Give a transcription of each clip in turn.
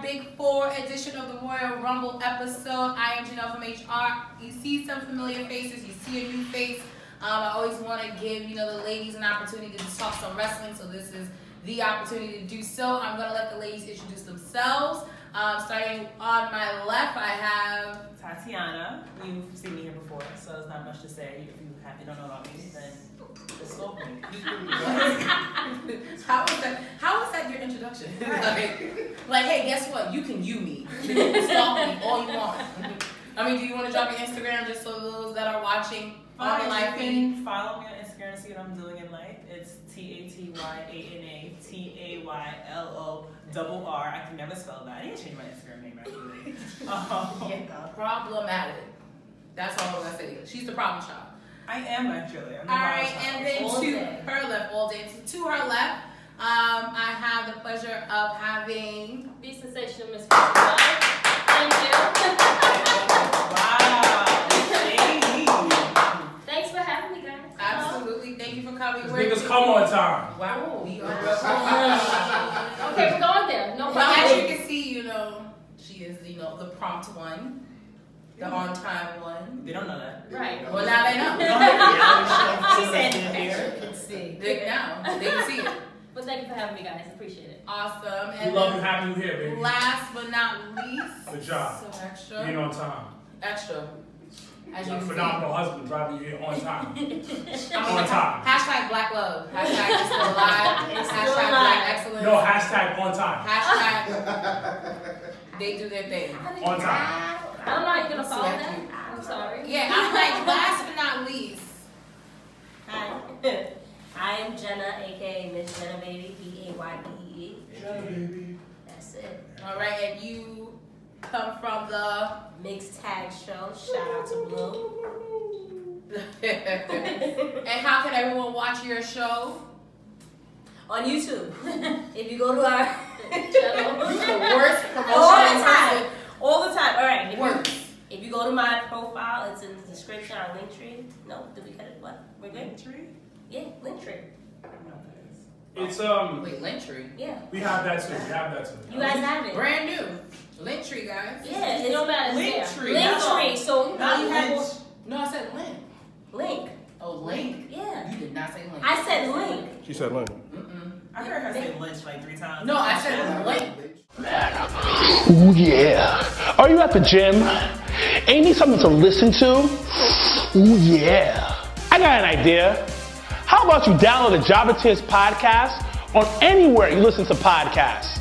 our Big 4 edition of the Royal Rumble episode. I am Janelle from HR. You see some familiar faces, you see a new face. I always want to give, the ladies an opportunity to talk some wrestling, so this is the opportunity to do so. I'm going to let the ladies introduce themselves. Starting on my left, I have Tatiana. You've seen me here before, so there's not much to say. If you don't know about me, then just go for me. How is that your introduction? like, hey, guess what? You can me. You can stalk me all you want. I mean, do you want to drop your Instagram just so those that are watching on live feed? Follow me on Instagram to see what I'm doing in life. It's TatyAnaTayLORR. I can never spell that. I need to change my Instagram name actually. Problematic. That's all I'm gonna say. She's the problem child. I am actually. I'm all right, and then to her left, all day. To her left, I have the pleasure of having the sensational Miss Krissy. Thank you. Wow. Thanks for having me, guys. Absolutely. Thank you for coming. Niggas come on time. Wow. We are okay, we're going there. No problem. As you can see, she is, the prompt one. The on-time one. They don't know that. Right. Well, now they know. She said they can see. They can see it. But thank you for having me, guys. Appreciate it. Awesome. We love you having you here, baby. Last but not least. Good job. So extra. Being on time. Extra. As you phenomenal husband driving you here on time. on time. Hashtag Black Love. Hashtag it's still alive. Hashtag Black Excellence. No, hashtag on time. Hashtag they do their thing. On time. I'm not gonna follow that. I'm sorry. Yeah, I'm like last but not least. Hi. I am Jenna, aka Miss Jenna Baby, BAYBEE. Jenna Baby. That's it. All right, and you come from the Mixed Tag Show. Shout out to Blue. And how can everyone watch your show? On YouTube. If you go to our channel, the worst promotion all the time. All the time. All right. If you go to my profile, it's in the description on Linktree. No, did we cut it? What? We're good. Linktree? Yeah, Linktree. It's Wait, Linktree. Yeah. We have that too. You guys have it. Brand new. Linktree, guys. Yeah, it don't matter. Linktree. So now you have. No, I said link. Link. Oh, link. Yeah. You did not say link. I said link. She said link. I heard her say lynch like 3 times. No, I said link. Ooh yeah. Are you at the gym? Ain't need something to listen to? Ooh yeah. I got an idea. How about you download the Java Tears podcast on anywhere you listen to podcasts?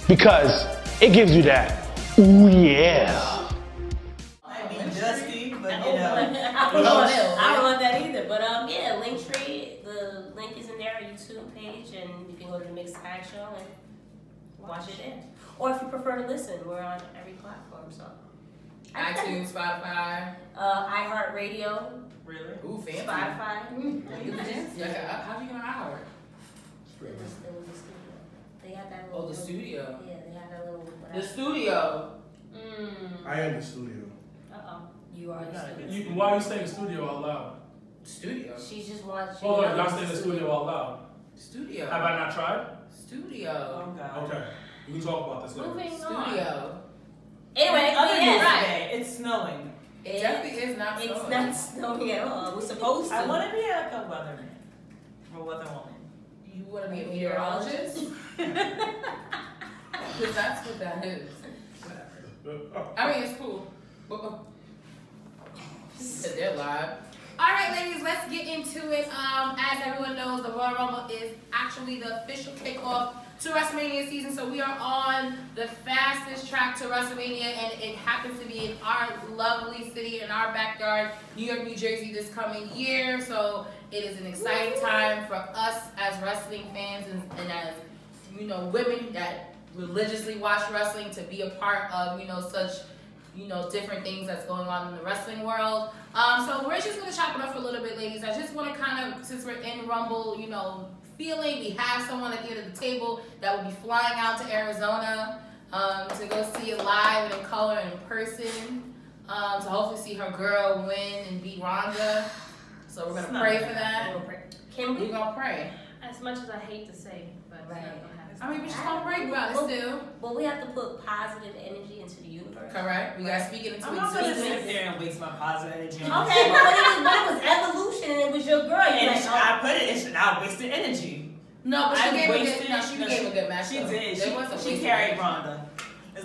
Because it gives you that. Ooh yeah. Might be dusty, but I don't want that either. But yeah, Linktree. The link is in there, our YouTube page, and you can go to the Mixed Tag Show and watch it there. Or if you prefer to listen, we're on every platform. So iTunes, Spotify, iHeartRadio. Really? Ooh, fancy. Spotify. Yeah, how'd you get on iHeart? It was a studio. They had that little. Oh, the studio. Yeah, they had that little. The studio. I am the studio. You are the studio. Why are you saying studio out loud? Studio. She just wants. Oh, y'all saying the studio out loud. Studio. Have I not tried? Studio. Oh, God. Okay. We can talk about this later. Moving Studio. Anyway, Other than right. today, it's snowing. It definitely is not snowing. It's not snowing at all. We're supposed to. I want to be a weatherman. Or weatherwoman. You want to be a meteorologist? Because that's what that is. Whatever. I mean, it's cool. They're live. All right, ladies, let's get into it. As everyone knows, the Royal Rumble is actually the official kickoff to WrestleMania season. So we are on the fastest track to WrestleMania, and it happens to be in our lovely city, in our backyard, New York, New Jersey, this coming year. So it is an exciting time for us as wrestling fans and as, women that religiously watch wrestling to be a part of, such different things that's going on in the wrestling world. So we're just gonna chop it up for a little bit, ladies. I just want to kind of, since we're in Rumble, feeling, we have someone at the end of the table that will be flying out to Arizona to go see it live and in color and in person, to hopefully see her girl win and beat Ronda. So we're gonna pray for that. Can we? We're gonna pray. As much as I hate to say, but it's Right. not gonna happen. I mean, we just gonna break about it still. Well, we have to put positive energy into the universe. Correct. We gotta speak it into I'm not gonna sit existence. there and waste my positive energy on Okay, this. but it was evolution and it was your girl. And You're like, I put it, it's not wasted energy. No, but she I gave a wasted- good. No, she no, gave a good match. She though. did. There wasn't She wasted carried energy. Rhonda.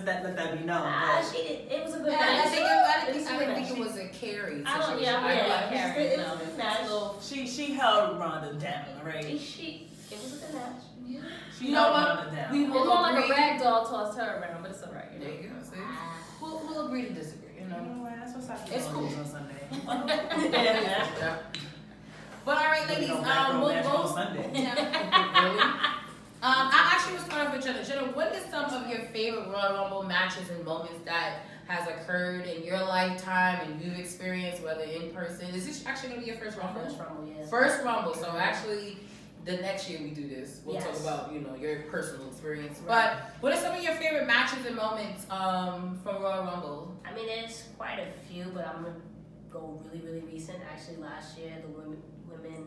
Let that be known. she did. It was a good Yeah, match. I didn't think it was a carry. I don't. situation. Yeah, I yeah, like- carry. it No, was a good it's match. a little. She held Rhonda down, right? It was a good match. She You know held what? Rhonda down. We It's will more like a agree. rag doll tossed her around, but it's alright. You There know. you go. See? We'll agree to disagree. You You know. know what? That's what's happening It's cool. on Sunday. Yeah. But all right, ladies. No black girl We'll match go. on Sunday. Really? I actually was starting with Jenna. Jenna, what is some of your favorite Royal Rumble matches and moments that has occurred in your lifetime and you've experienced, whether in person? Is this actually gonna be your first Rumble? First Rumble, yeah. First Rumble. So actually, the next year we do this, we'll Yes. talk about your personal experience. But what are some of your favorite matches and moments from Royal Rumble? I mean, there's quite a few, but I'm gonna go really, really recent. Actually, last year, the women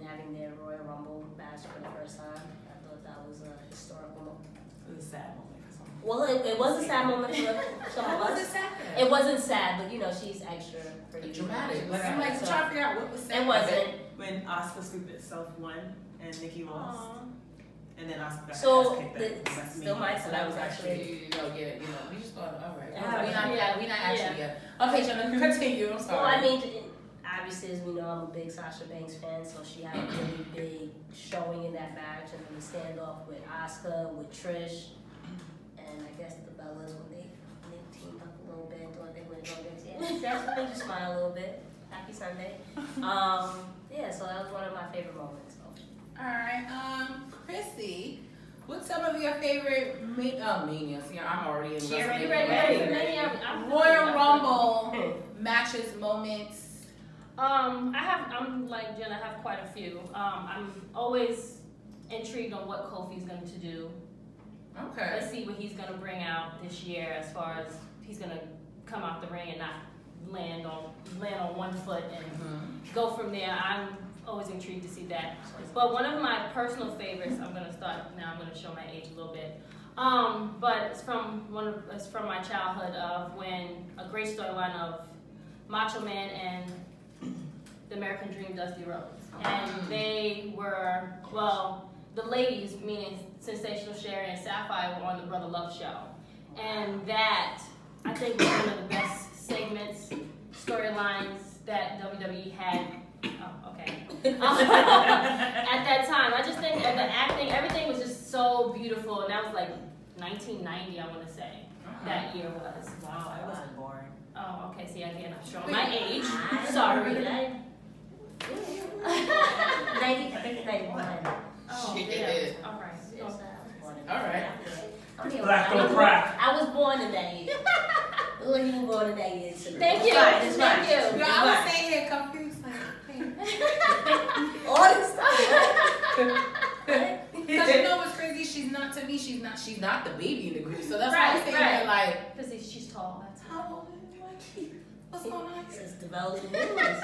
having their Royal Rumble match for the first time. I thought that was a historical moment. It was a sad moment for someone. Well, it was a sad moment for some of What was us. it sad? It wasn't sad, but she's extra pretty Dramatic. She Like, was I'm like sad, trying to figure out what was sad. It wasn't. When Oscar stupid self won and Nikki lost, and then Oscar got So, ass kicked at still my So that was actually, we just thought, all right. Yeah. We're not actually yet. Okay, Jenna, continue. I'm Well, sorry. I mean, obviously, as we know, I'm a big Sasha Banks fan, so she had a really big showing in that match, and then the standoff with Asuka, with Trish, and I guess the Bellas when they teamed up a little bit, thought they were going to get that made you smile a little bit. Happy Sunday. Yeah, so that was one of my favorite moments. So. All right, Krissy, what's some of your favorite manias? Yeah, I'm already in Ready, WrestleMania. ready. I'm Royal Rumble matches, moments. I'm like Jen, I have quite a few. I'm always intrigued on what Kofi's going to do. Okay. Let's see what he's going to bring out this year as far as he's going to come out the ring and not land on one foot and go from there. I'm always intrigued to see that. But one of my personal favorites, I'm going to show my age a little bit. But it's from my childhood of when a great storyline of Macho Man and the American Dream, Dusty Rhodes. And they were, the ladies, meaning Sensational Sherry and Sapphire, were on the Brother Love show. And that, I think, was one of the best segments, storylines that WWE had. Oh, okay. At that time, I just think that the acting, everything was just so beautiful. And that was like 1990, I want to say, that year was. Wow, I wasn't born. Oh, okay. See, again, I'm showing my age. Sorry. I think it's 91. Oh, Shit. yeah. All right. Yes, I was born in All right. Black don't crack. I was born in that year. Look like you were born in that year. So Thank you. It's fine. Thank you. Girl, I was sitting here confused, like, All this stuff. because you know what's crazy? She's not to me. She's not the baby in the group. So that's why I'm sitting there like, Because she's tall. That's how old is my kid? What's going on here? It's developing news.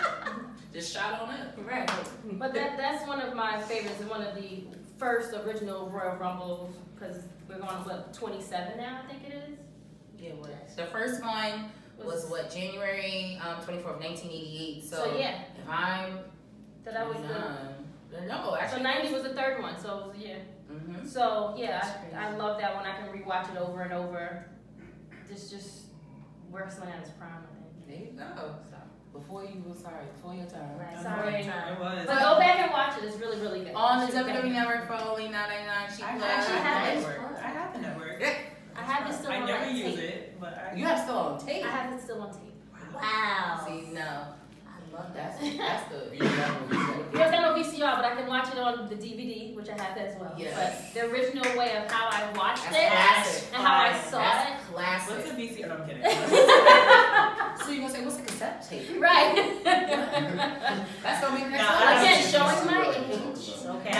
Just shot on it. Right. But that's one of my favorites and one of the first original Royal Rumbles because we're going to 27 now, I think it is. Yeah, the first one was January 24th, 1988. So yeah. If I'm That was no, actually. So 90 was the third one, so it was a year. Mm-hmm. So yeah, I love that one. I can rewatch it over and over. Just wrestling at its prime, I think. There you go. So. Before your time. Right. Sorry. It was. But go back and watch it. It's really, really good. On the WWE Network for only $9.99. I have the network. I have it still I on never my use tape. it, but I. You have still on tape. I have it still on tape. Wow. See, no. I love That's that. the There's got no VCR, but I can watch it on the DVD, which I have as well. Yes. But the original way of how I watched That's it classic. and how I saw That's classic. What's a VCR? No, I'm kidding. So you're gonna say, what's a cassette tape? it. Right. That's gonna be the next Nah, one. Again, showing my age. It's okay. I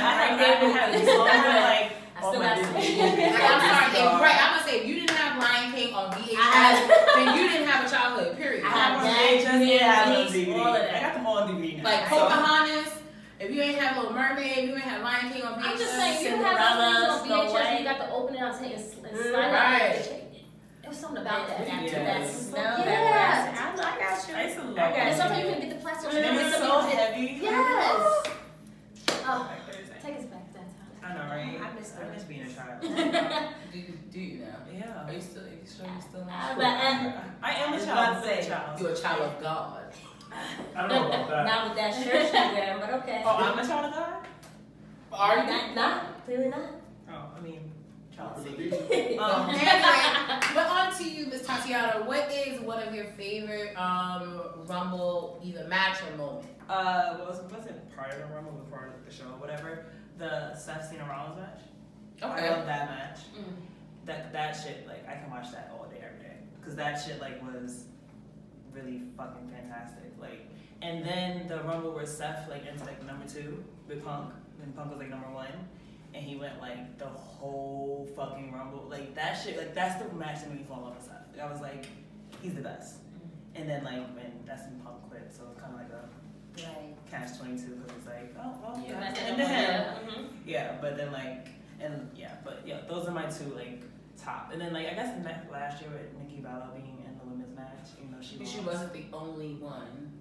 didn't have it. So I'm gonna like. I still have Like, I'm sorry, right? I'm gonna say if you didn't have Lion King on VHS, then you didn't have a childhood. Period. I have VHS, yeah, I have it on DVDs, DVD. all of I that. got them all on DVD now. Like So- Pocahontas If you ain't have Little Mermaid, if you ain't have Lion King on VHS, I'm just saying, you don't Cinderella, have Snow VHS, White. you got to open it out and slide Right. it. There was something about that. That smell, Yeah. I got you. I used to love And it. sometimes you can get the plastic. And it was so heavy. Yes. Oh, Like crazy. take us back that time. I know, right? I miss being a child. Do you now? Yeah. Are you still? Are you sure you still I'm not? I am a I was child. about to say. You're a child of God. I don't know about that. Not with that shirt she wearing, but okay. Oh, I'm a child of God? Are you? Not clearly not. Oh, I mean, child of Satan. Anyway, but on to you, Miss Tatiana. What is one of your favorite Rumble either match or moment? Was it prior to Rumble, before the show, or whatever? The Seth Cena Rollins match. I love that match. That shit, like, I can watch that all day, every day, because that shit, like, was really fucking fantastic. Like, and then the Rumble where Seth, like, into like number 2 with Punk, and Punk was like number 1, and he went like the whole fucking Rumble. Like, that shit, like, that's the match that made me fall in love with Seth. Like, I was like, he's the best. And then, like, when that's when Punk quit, so it's kind of like a catch-22, because it's like, oh, well, Yeah, that's that's into him. Yeah. But then, like, and yeah, but yeah, those are my 2, like, top. And then, like, I guess last year with Nikki Bella being in the women's match, you know, she wasn't the only one.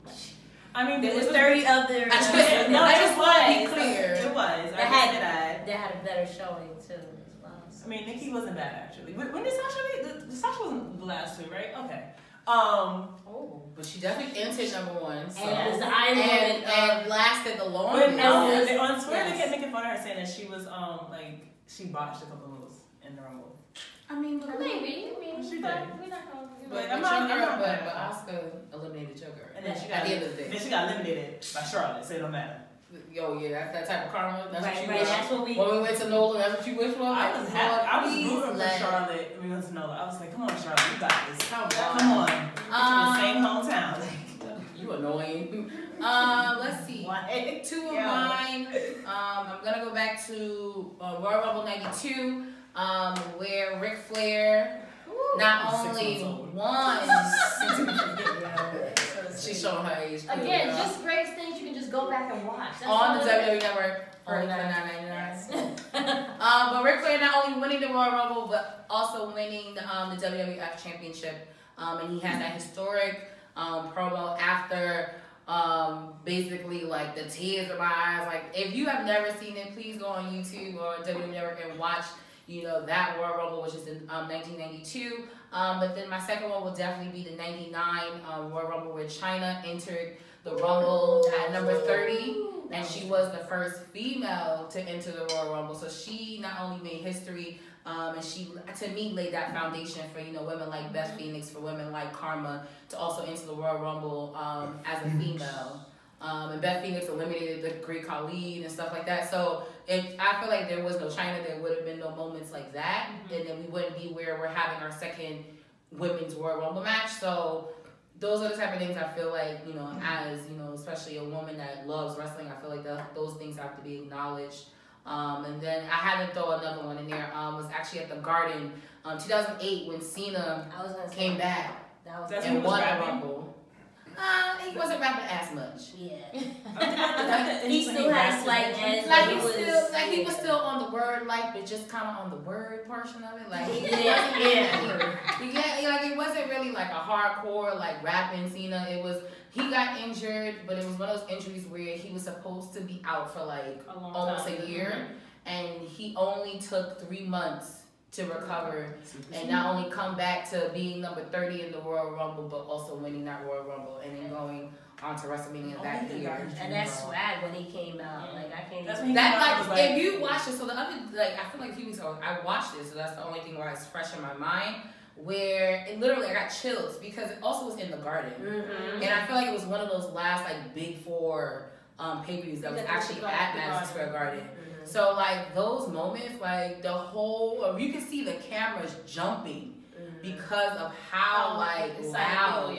I mean, There was 30 other. I just want to be clear. It was. They had a better showing too as well. I mean, Nikki wasn't bad actually. When did Sasha leave? Sasha wasn't the last 2, right? Okay. But she definitely entered number 1. So. And it was the Iron Woman and lasted the But longest. on Twitter they kept making fun of her, saying that she was like she botched a couple moves in the Rumble. I mean, but Maybe. She But did. we're not going to. But I'm not but Oscar eliminated your girl. And then she at got the end of the day. then she got eliminated by Charlotte, so it don't matter. Yo, yeah, that's that type of karma. That's what you Right, wish. that's what we. When we went to NOLA, that's what you wish for. I was happy. I was Please rooting for let- Charlotte. I mean, Nola. I was like, come on, Charlotte, you got this. Come Come on. It's from the same hometown. You annoying. Let's see. Why? 2 of mine. I'm gonna go back to Royal Rumble '92, where Ric Flair not 6 only months old. won. She's showing her age. clearly, Again, y'all. just great things you can just go back and watch. That's On all the it is. WWE Network, only for $9.99. But Ric Flair not only winning the Royal Rumble, but also winning the WWF Championship. And he has that historic promo after basically like the tears in my eyes. Like, if you have never seen it, please go on YouTube or WWE Network and watch, you know, that Royal Rumble, which is in 1992. But then my second one will definitely be the 99 Royal Rumble, where Chyna entered the Rumble at number 30. And she was the first female to enter the Royal Rumble. So she not only made history, and she, to me, laid that foundation for, you know, women like Beth Phoenix, for women like Karma to also enter the Royal Rumble as a female. And Beth Phoenix eliminated the Great Khali and stuff like that. So I feel like there was no Chyna, there would have been no moments like that. And then we wouldn't be where we're having our second women's Royal Rumble match. So those are the type of things I feel like, you know, as, you know, especially a woman that loves wrestling, I feel like those things have to be acknowledged. And then I had to throw another one in there. Was actually at the Garden, 2008, when Cena came back and won the Rumble. He wasn't rapping as much. Yeah. He still has slight edge. He was still on the word, like, but just kind of on the word portion of it. Like, like it wasn't really like a hardcore like rapping Cena. It was, he got injured, but it was one of those injuries where he was supposed to be out for like almost a year, and he only took 3 months to recover and not only come back to being number 30 in the Royal Rumble, but also winning that Royal Rumble and then going on to WrestleMania that year. And that's swag when he came out. Like, I can't That's even. That, like, if you watch it, so the other, like, I feel like a few weeks ago, I watched it, so that's the only thing where it's fresh in my mind, where it literally, I got chills because it also was in the Garden. And I feel like it was one of those last, like, big 4 pay-per-views that was actually at Madison Square Garden. So, like, those moments, like, the whole, you can see the cameras jumping because of how, like, loud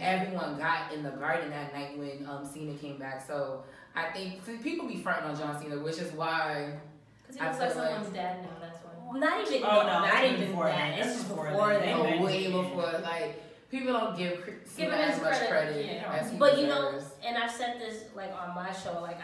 everyone got in the Garden that night when Cena came back. So, I think people be fronting on John Cena, which is why Because he looks like someone's dad now, that's why. Not even, not even that. It's just before that. Way before, like, people don't give Cena as much credit as he But deserves. you know, and I've said this like on my show, like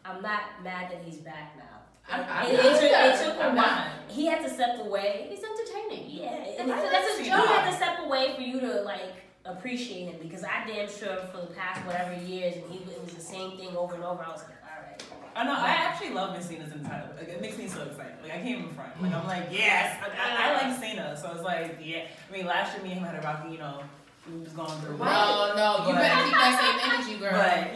I'm not mad that he's back now. It took a while. He had to step away. He's entertaining. Yeah, And that's his job. He had to step away for you to like appreciate him because I damn sure for the past whatever years and it was the same thing over and over. I was like, all right. I know. I actually love Miss Cena's in the title. Like, it makes me so excited. Like I can't even front. Like I'm like yes. I like Cena, so it's like yeah. I mean last year me and him had a rocky, we was going through. No, you better keep that same energy, girl. But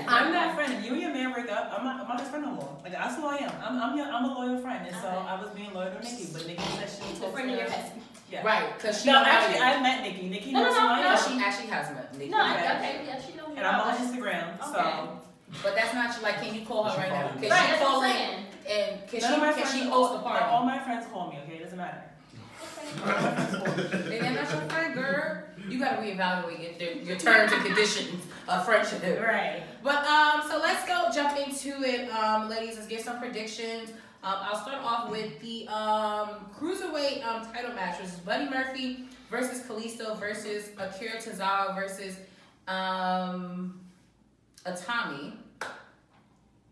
I'm that friend. You and your man break up. I'm not his friend no more. Like that's who I am. I'm a loyal friend, and so I was being loyal to Nikki. But Nikki said she was a friend in your head. Yeah. Right, because she. No, actually, I met Nikki. Nikki knows who I am. She actually has met Nikki. No, okay, yeah, she knows. And I'm on Instagram, so. But that's not like. Can you call her right now? Can Right, she call in and can she host a party? All my friends call me. Okay, it doesn't matter. Maybe I'm not your friend, girl. You gotta reevaluate your terms and conditions of friendship. Right. But so let's jump into it, ladies. Let's get some predictions. I'll start off with the cruiserweight title match, which is Buddy Murphy versus Kalisto versus Akira Tozawa versus Atami.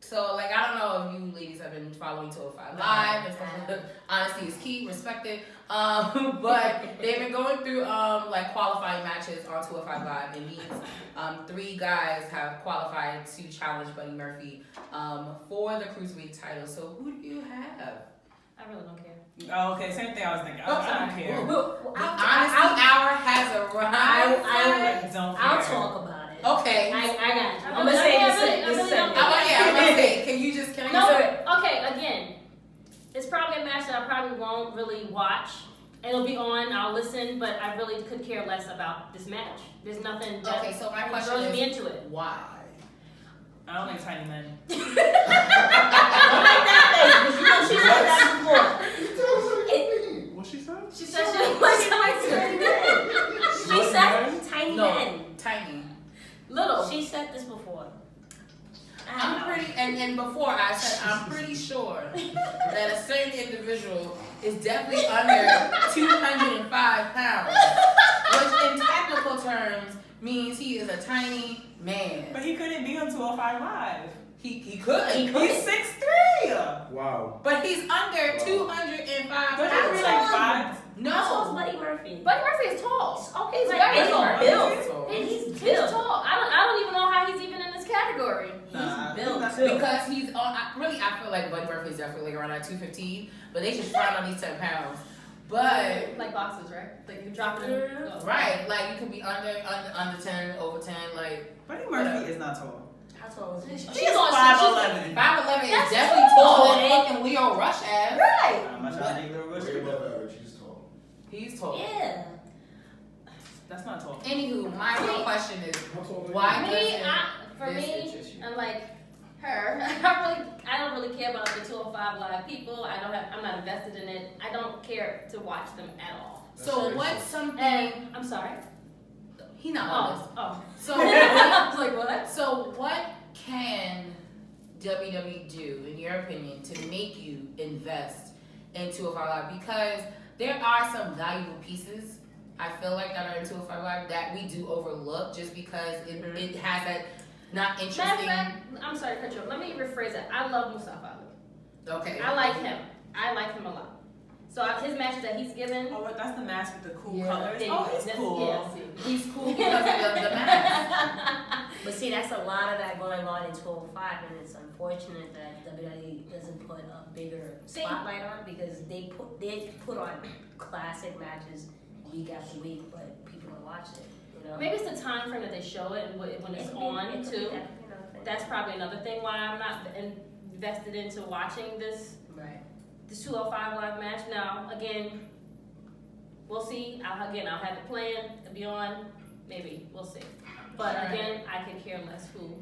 So, like, I don't know if you ladies have been following 205 Live and stuff. Honesty is key, respect it. But they've been going through, like, qualifying matches on 205 Live. And these 3 guys have qualified to challenge Buddy Murphy for the Cruiserweight title. So, who do you have? I really don't care. Oh, okay, same thing I was thinking. I don't care. The honesty hour has arrived. I don't care. I'll talk about it. Okay. I got you. I'm going to say this segment. I'm going to say, can you Okay, again, it's probably a match that I probably won't really watch. It'll be on, I'll listen, but I really could care less about this match. There's nothing that so my question throws is, me into it. Why? I don't like tiny men. Don't make that face, because she said that before. What she said? She said she didn't like tiny men. She said tiny men. Tiny. Little. She said this before. I'm pretty, and before I said I'm pretty sure that a certain individual is definitely under 205 pounds, which in technical terms means he is a tiny man. But he couldn't be on 205 Live. He could. He's 6'3". Wow. But he's under 205 pounds. Don't you be like 5? How tall is No. Buddy Murphy? Buddy Murphy is tall. Oh, he's Like, very tall. built. He's tall. I don't even know how he's even in this category. Nah, He's built that's too. Because he's on. I feel like Buddy Murphy's definitely like around like 215, but they just frown on these 10 pounds. But Like boxes, right? Like you can drop it in. Go. right, like you could be under 10, over 10, like. Buddy Murphy is not tall. How tall is he? She's on 5'11". 5'11" is That's definitely tall. taller than fucking Leo Rush ass. Right. I'm not trying to make Little Rush. Way above average. He's tall. He's tall. Yeah. That's not tall. Anywho, my real question is, How tall are you? why For this me, interest you? I'm like her. I don't really care about the 205 Live people. I'm not invested in it. I don't care to watch them at all. So what's something? And I'm sorry. He not on this. Oh. So I was like, what? So what can WWE do, in your opinion, to make you invest in 205 Live? Because there are some valuable pieces, I feel like, that are in 205 Live that we do overlook just because it has that not interesting. Matter of fact, I'm sorry to cut you off. Let me rephrase it. I love Mustafa Ali. Okay. I like him. I like him a lot. So his matches that he's given. Oh, that's the mask with the cool Yeah. colors. Yeah, Oh, he's that's- cool. yeah, see. He's cool because of the mask. But see, that's a lot of that going on in 205, and it's unfortunate that WWE doesn't put a bigger spotlight on it because they put on classic matches week after week, but people don't watch it. You know? Maybe it's the time frame that they show it and when it's on too. That's probably another thing why I'm not invested into watching this. Right. This 205 Live match. Now, again, we'll see. I'll have it planned. It'll be on. Maybe. We'll see. But again, I could care less who.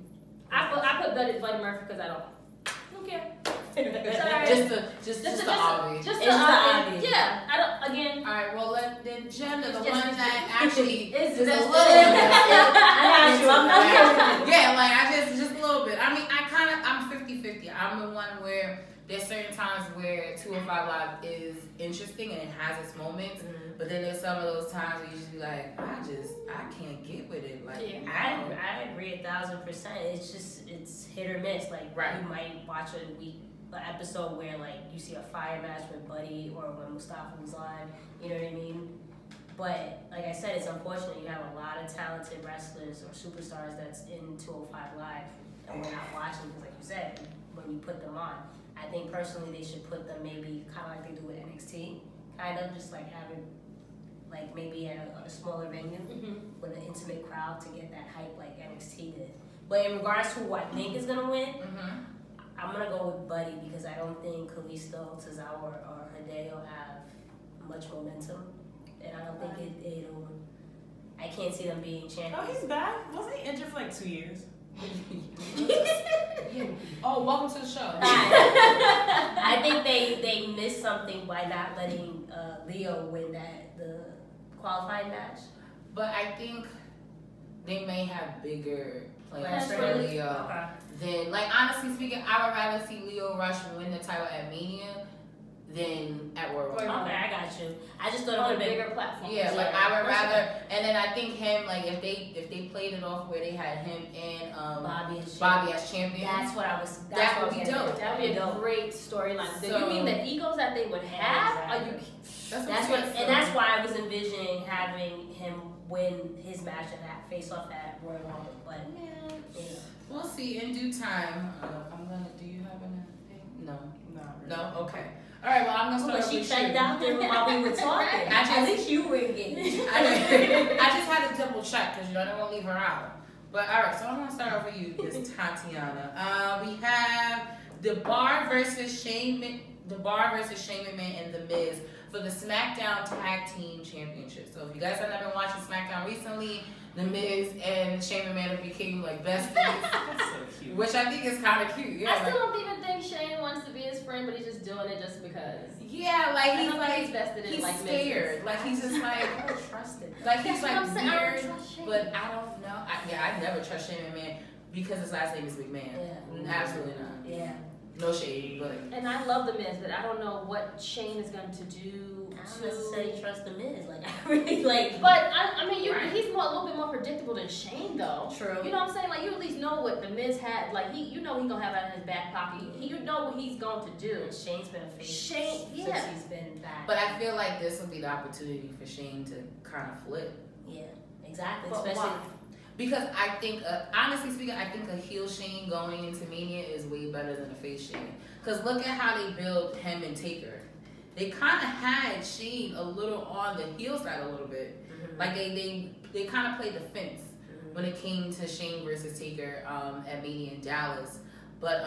I put Buddy Murphy because I don't care. Sorry. Just the obvious. Just It's the the obvious. obvious. Yeah. I don't. Again. All right. Well, then Jenna, the It's one just- that actually It's is a just- little bit. I got you. I'm not Yeah, like I just a little bit. I mean, I'm 50-50 50-50. I'm the one where there's certain times where 205 Live is interesting and it has its moments, but then there's some of those times where you just be like, I can't get with it. Like, I agree 1,000%. It's hit or miss. Like, you might watch an episode where like you see a fire match with Buddy or when Mustafa was on. You know what I mean? But like I said, it's unfortunate you have a lot of talented wrestlers or superstars that's in 205 Live and we're not watching because, like you said, when you put them on. I think personally they should put them maybe kind of like they do with NXT, kind of just like having like maybe at a smaller venue with an intimate crowd to get that hype like NXT did. But in regards to who I think is gonna win, I'm gonna go with Buddy because I don't think Kalisto, Tozawa, or Hideo have much momentum, and I don't think it'll. I can't see them being champions. Oh, he's back. Wasn't he injured for like 2 years? Oh, welcome to the show. I think they missed something by not letting Leo win the qualifying match. But I think they may have bigger plans That's for really- Leo than, like, honestly speaking, I would rather see Leo Rush win the title at Mania than at Royal Rumble. Okay, I got you. I just thought it On would a have been bigger platform. Yeah, like I would rather, and then I think him, like if they played it off where they had him and Bobby as champion. That's what I was. That would be dope. That would be a great storyline. So, you mean the egos that they would have? Exactly. Are you? That's what, and that's why I was envisioning having him win his match and that face off at Royal Rumble. But yeah. We'll see in due time. I'm gonna. Do you have anything? No. No. Okay. All right. Well, I'm gonna start. But she with checked you. out there while we were talking. At least you were engaged. I just had to double check because I don't want to leave her out. But all right, so I'm gonna start off with you, Miss Tatiana. We have the Bar versus Shane McMahon and The Miz for the SmackDown Tag Team Championship. So if you guys have not been watching SmackDown recently, The Miz and Shane McMahon became like besties. That's so cute. Which I think is kind of cute. Yeah, I still don't even think Shane wants to be his friend, but he's just doing it just because. yeah, like I he's don't think like he's vested in he's like scared. Miz's. Like he's just like I don't trust it. like he's That's what I'm like saying, I don't weird, trust Shane. but I don't know. I never trust Shane McMahon because his last name is McMahon. Yeah. Absolutely not. Yeah. No shade, but And I love The Miz, but I don't know what Shane is going to do. I don't necessarily trust The Miz. Like I really like. But I mean, Right. he's a little bit more predictable than Shane, though. True. You know what I'm saying? Like you at least know what The Miz had. Like you know he's gonna have out in his back pocket. You know what he's going to do. And Shane's been a face Shane, since yeah. he's been back. but I feel like this will be the opportunity for Shane to kind of flip. Yeah, exactly. But Especially. why? Because I think, honestly speaking, I think a heel Shane going into Mania is way better than a face Shane. Because look at how they built him and Taker. They kind of had Shane a little on the heel side a little bit. Like they kind of played the fence when it came to Shane versus Taker at Mania in Dallas. But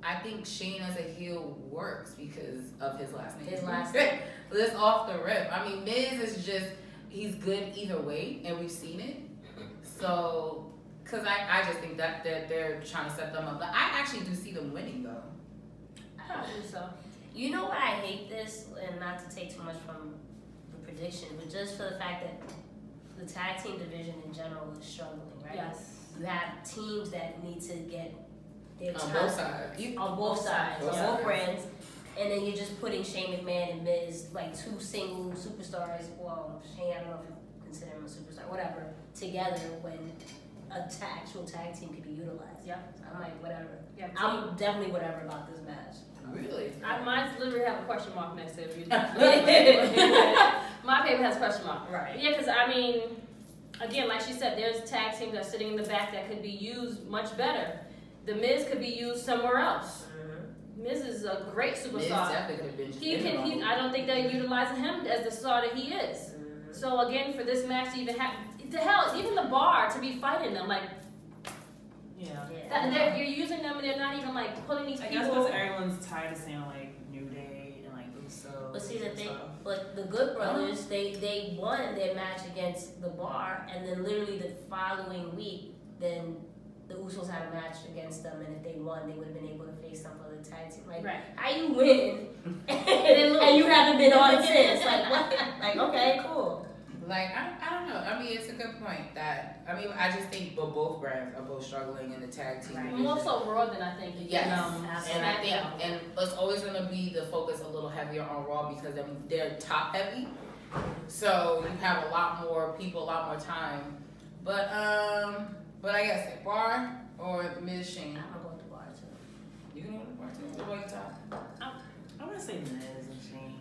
I think Shane as a heel works because of his last name. His last name. This off the rip. I mean, Miz is just, he's good either way, and we've seen it. So, because I just think that they're trying to set them up. But I actually do see them winning, though. I don't think so. You know what I hate this, and not to take too much from the prediction, but just for the fact that the tag team division in general is struggling, right? Yes. You have teams that need to get their On time both sides. on both sides, Both on both sides. brands, and then you're just putting Shane McMahon and Miz, like two single superstars. Well, Shane, I don't know if you consider him a superstar, whatever, together when a actual tag team could be utilized. Yeah. So I'm like, whatever. Yeah, I'm definitely whatever about this match. Really? Mine literally have a question mark next to it. My paper has a question mark. Right. Yeah, because I mean, again, like she said, there's tag teams that are sitting in the back that could be used much better. The Miz could be used somewhere else. Miz is a great Miz superstar. definitely could have been just He in can. the I don't think they're utilizing him as the star that he is. So again, for this match to even have, the hell, even the Bar to be fighting them, like Yeah. you're using them and they're not even like pulling these I guess people. because everyone's tired of seeing like New Day and like Uso. But see the and thing, stuff. but the Good Brothers, they won their match against the Bar, and then literally the following week, then the Usos had a match against them, and if they won, they would have been able to face some other tag team. Like, Right. how you win and you haven't been on since? Like, what? Like, okay, cool. Like, I don't know. I mean, it's a good point that, I mean, I just think both brands are both struggling in the tag team. Right. More so Raw than I think. Yes. And I think, and it's always going to be the focus a little heavier on Raw because they're top heavy. So you have a lot more people, a lot more time. But I guess bar or Ms. Shane. I'm gonna go with the bar too. You can go with the bar too. What about you, Top? I want to say Miz and Shane.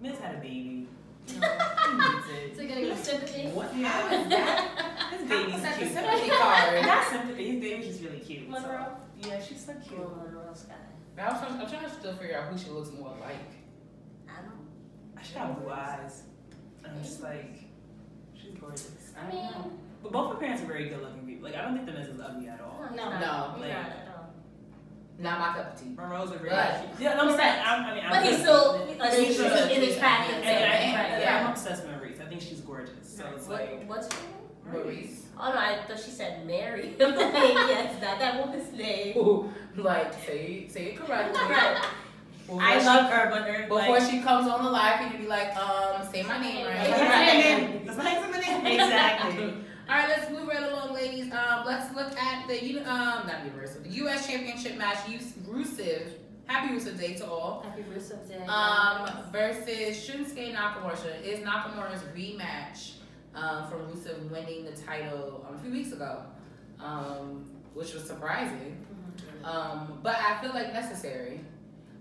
Miz had a baby. You know, he needs it. So you're gonna give sympathy? What? Yeah. His baby's That's cute. the sympathy card. Not sympathy. His baby's just really cute. Monroe? So, yeah, she's so cute. Monroe Sky. I'm trying to still figure out who she looks more like. I don't. She got blue eyes. I'm just like, she's gorgeous. I mean, But both her parents are very good looking people. Like, I don't think the Miz is ugly at all. no. No. He's Like- not at all. Not my cup of tea. Monroe's are very But- cute. Yeah, no, I'm saying, I mean, But he's still he's in his package. Yeah. I'm obsessed with Maurice. I think she's gorgeous. So it's like, What's her name? Maurice. Oh no, I thought she said Mary. I'm like, yes, not that woman's name. Ooh, like, say it correctly. Right. Before I she- love her, but her Before like, she comes on the live, you need to be like, say my name right. Right. that's my name. Exactly. All right, let's move right along, ladies. Let's look at the not Universal, the U.S. Championship match. Rusev, happy Rusev Day to all. Happy Rusev Day. Versus Shinsuke Nakamura. Is Nakamura's rematch from Rusev winning the title a few weeks ago, which was surprising. But I feel like necessary.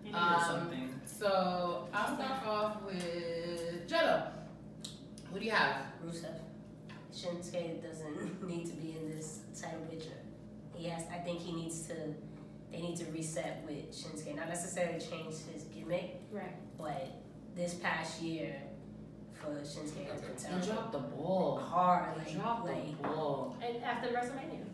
You needed something. So I'll start off with Janelle. Who do you have? Rusev. Shinsuke doesn't need to be in this title picture. I think they need to reset with Shinsuke. Not necessarily change his gimmick, Right. but this past year for Shinsuke has been You terrible. dropped the ball. Hard, You dropped the ball. And after WrestleMania.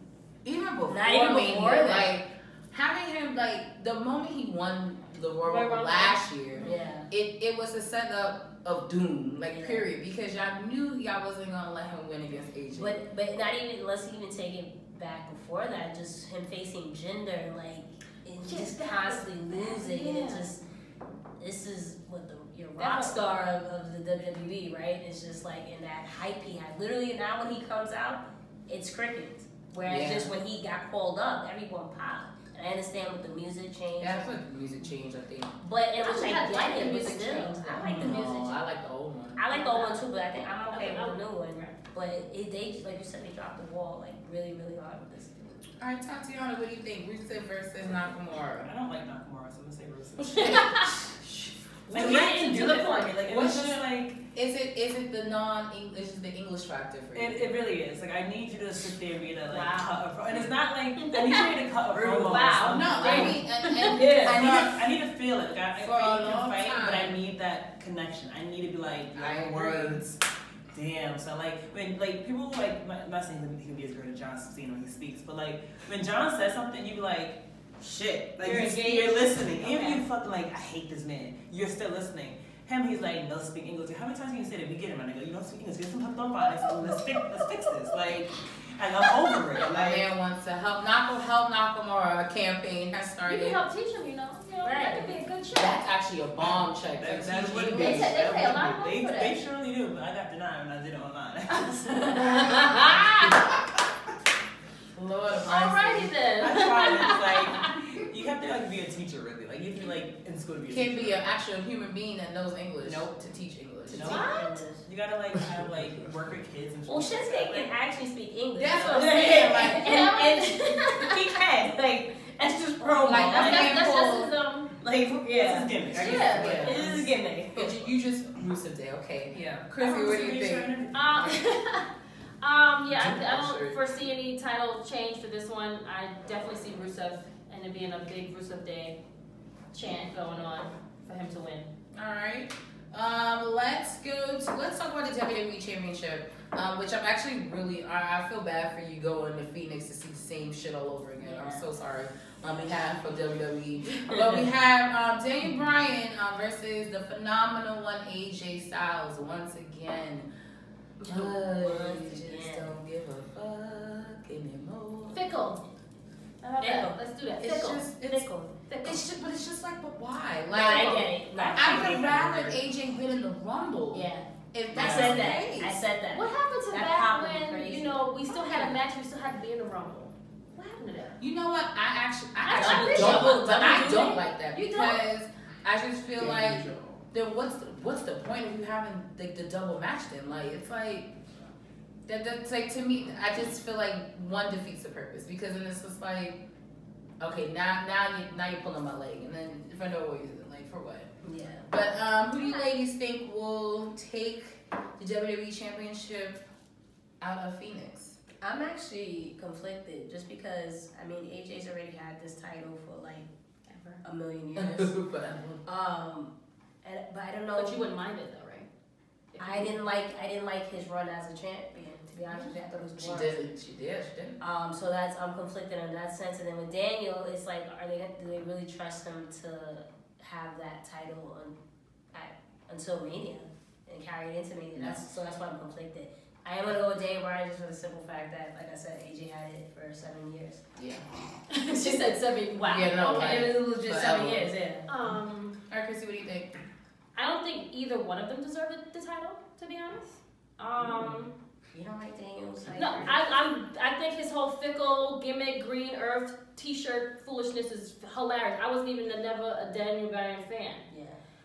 Even before Not even Mania, before that. like having him like the moment he won the Royal Royal Rumble Rumble. last year, Yeah. it was a setup of doom, like Yeah. period, because y'all knew y'all wasn't gonna let him win against AJ. But not even, let's even take it back before that, just him facing gender, like, and just constantly losing, and it just, this is what your rock star of the WWE, right? It's just like, in that hype he had. Literally, now when he comes out, it's crickets. Whereas just when he got called up, everyone popped. And I understand with the music change. Yeah, I feel like the music changed, I think. But it was I like, like the but music still, change. I like the music change. I like the old one. I like the old one too, but I think I'm okay with the new one. Right. But they, like you said, they dropped the ball like really, really hard with this. All right, Tatiana, what do you think? Rusev versus Nakamura. I don't like Nakamura, so I'm gonna say Rusev. Like, he didn't do it for me. Like, it was just like, Is it the non-English? Is the English factor for you? it really is. Like, I need you to sit there and be able to, like, Wow. cut a promo. And it's not like, I need you to cut a promo. Wow. No, I mean, and Yeah. I need to feel it. Like, I For a can long fight, time. but I need that connection. I need to be like, I your agree. words. Damn. So like when like people like, I'm not saying he can be as great as John Cena when he speaks, but like when John says something, you be like, shit. Like You're you're listening. Even Okay. if you fucking like, I hate this man. You're still listening. Him, he's like, no speak English. How many times can you say that? We get him, and I go, you don't speak English. Get some help on let's fix this. Like I'm over it. my Like. man wants to help Nakamura campaign has You started. can help teach them, you know. That could be a good check. That's actually a bomb check. That's what it They is. pay a lot of money They for that. they surely do, but I got denied when I did it online. Lord of mercy. Alrighty then. I tried it. It's like you have to like be a teacher, really. Like you have to like in school to be a Can't teacher. be an actual human being that knows English. Nope. To teach English. Nope. What? You gotta like have like work with kids and shit. Well, Shinsuke can actually speak English. That's so- what I'm saying, like, and he can. Like, that's just promo. Like, That's his like, That's yeah. his gimmick. I guess. Yeah. It is a gimmick. But you just Rusev Day, okay? Yeah. Krissy, what do you think? Yeah, I don't foresee any title change for this one. I definitely see Rusev and it being a big Rusev Day chant going on for him to win. All right. Let's talk about the WWE Championship, which I'm actually really, I feel bad for you going to Phoenix to see the same shit all over again. I'm so sorry on behalf of WWE. But we have Daniel Bryan versus the phenomenal one AJ Styles once again. You just don't give a fuck anymore. Fickle. How about that? Let's do that. It's Fickle. just, Fickle. but it's just like, but why? No, Like, I get it. I would have rather AJ win in the Rumble. Yeah. If I said that. What happened to That back pop would be when, crazy. you know, we still had a match, we still had to be in the Rumble? What happened to that? You know what? I I don't like that You because I just feel like then what's the point of you having like the double match then? Like it's like that's like to me I just feel like one defeats the purpose because then it's just like okay now you're pulling my leg and then for no reason like for what? Yeah. But who do you ladies think will take the WWE Championship out of Phoenix? I'm actually conflicted just because I mean AJ's already had this title for like a million years. But I don't know. But you wouldn't mind it though, right? I didn't like his run as a champion. To be honest with you, I thought it was boring. She did. So I'm conflicted in that sense. And then with Daniel, it's like, do they really trust him to have that title until Mania and carry it into Mania? So that's why I'm conflicted. I am gonna go with Daniel Bryan just for the simple fact that, like I said, AJ had it for 7 years. Yeah. She said 7. Wow. Yeah, no, Okay, it was just 7 years. Yeah. All right, Krissy, what do you think? I don't think either one of them deserve the title, to be honest. You don't like Daniel's? No, I think his whole fickle gimmick, green earth T-shirt foolishness is hilarious. I wasn't even never a Daniel Bryan fan. Yeah.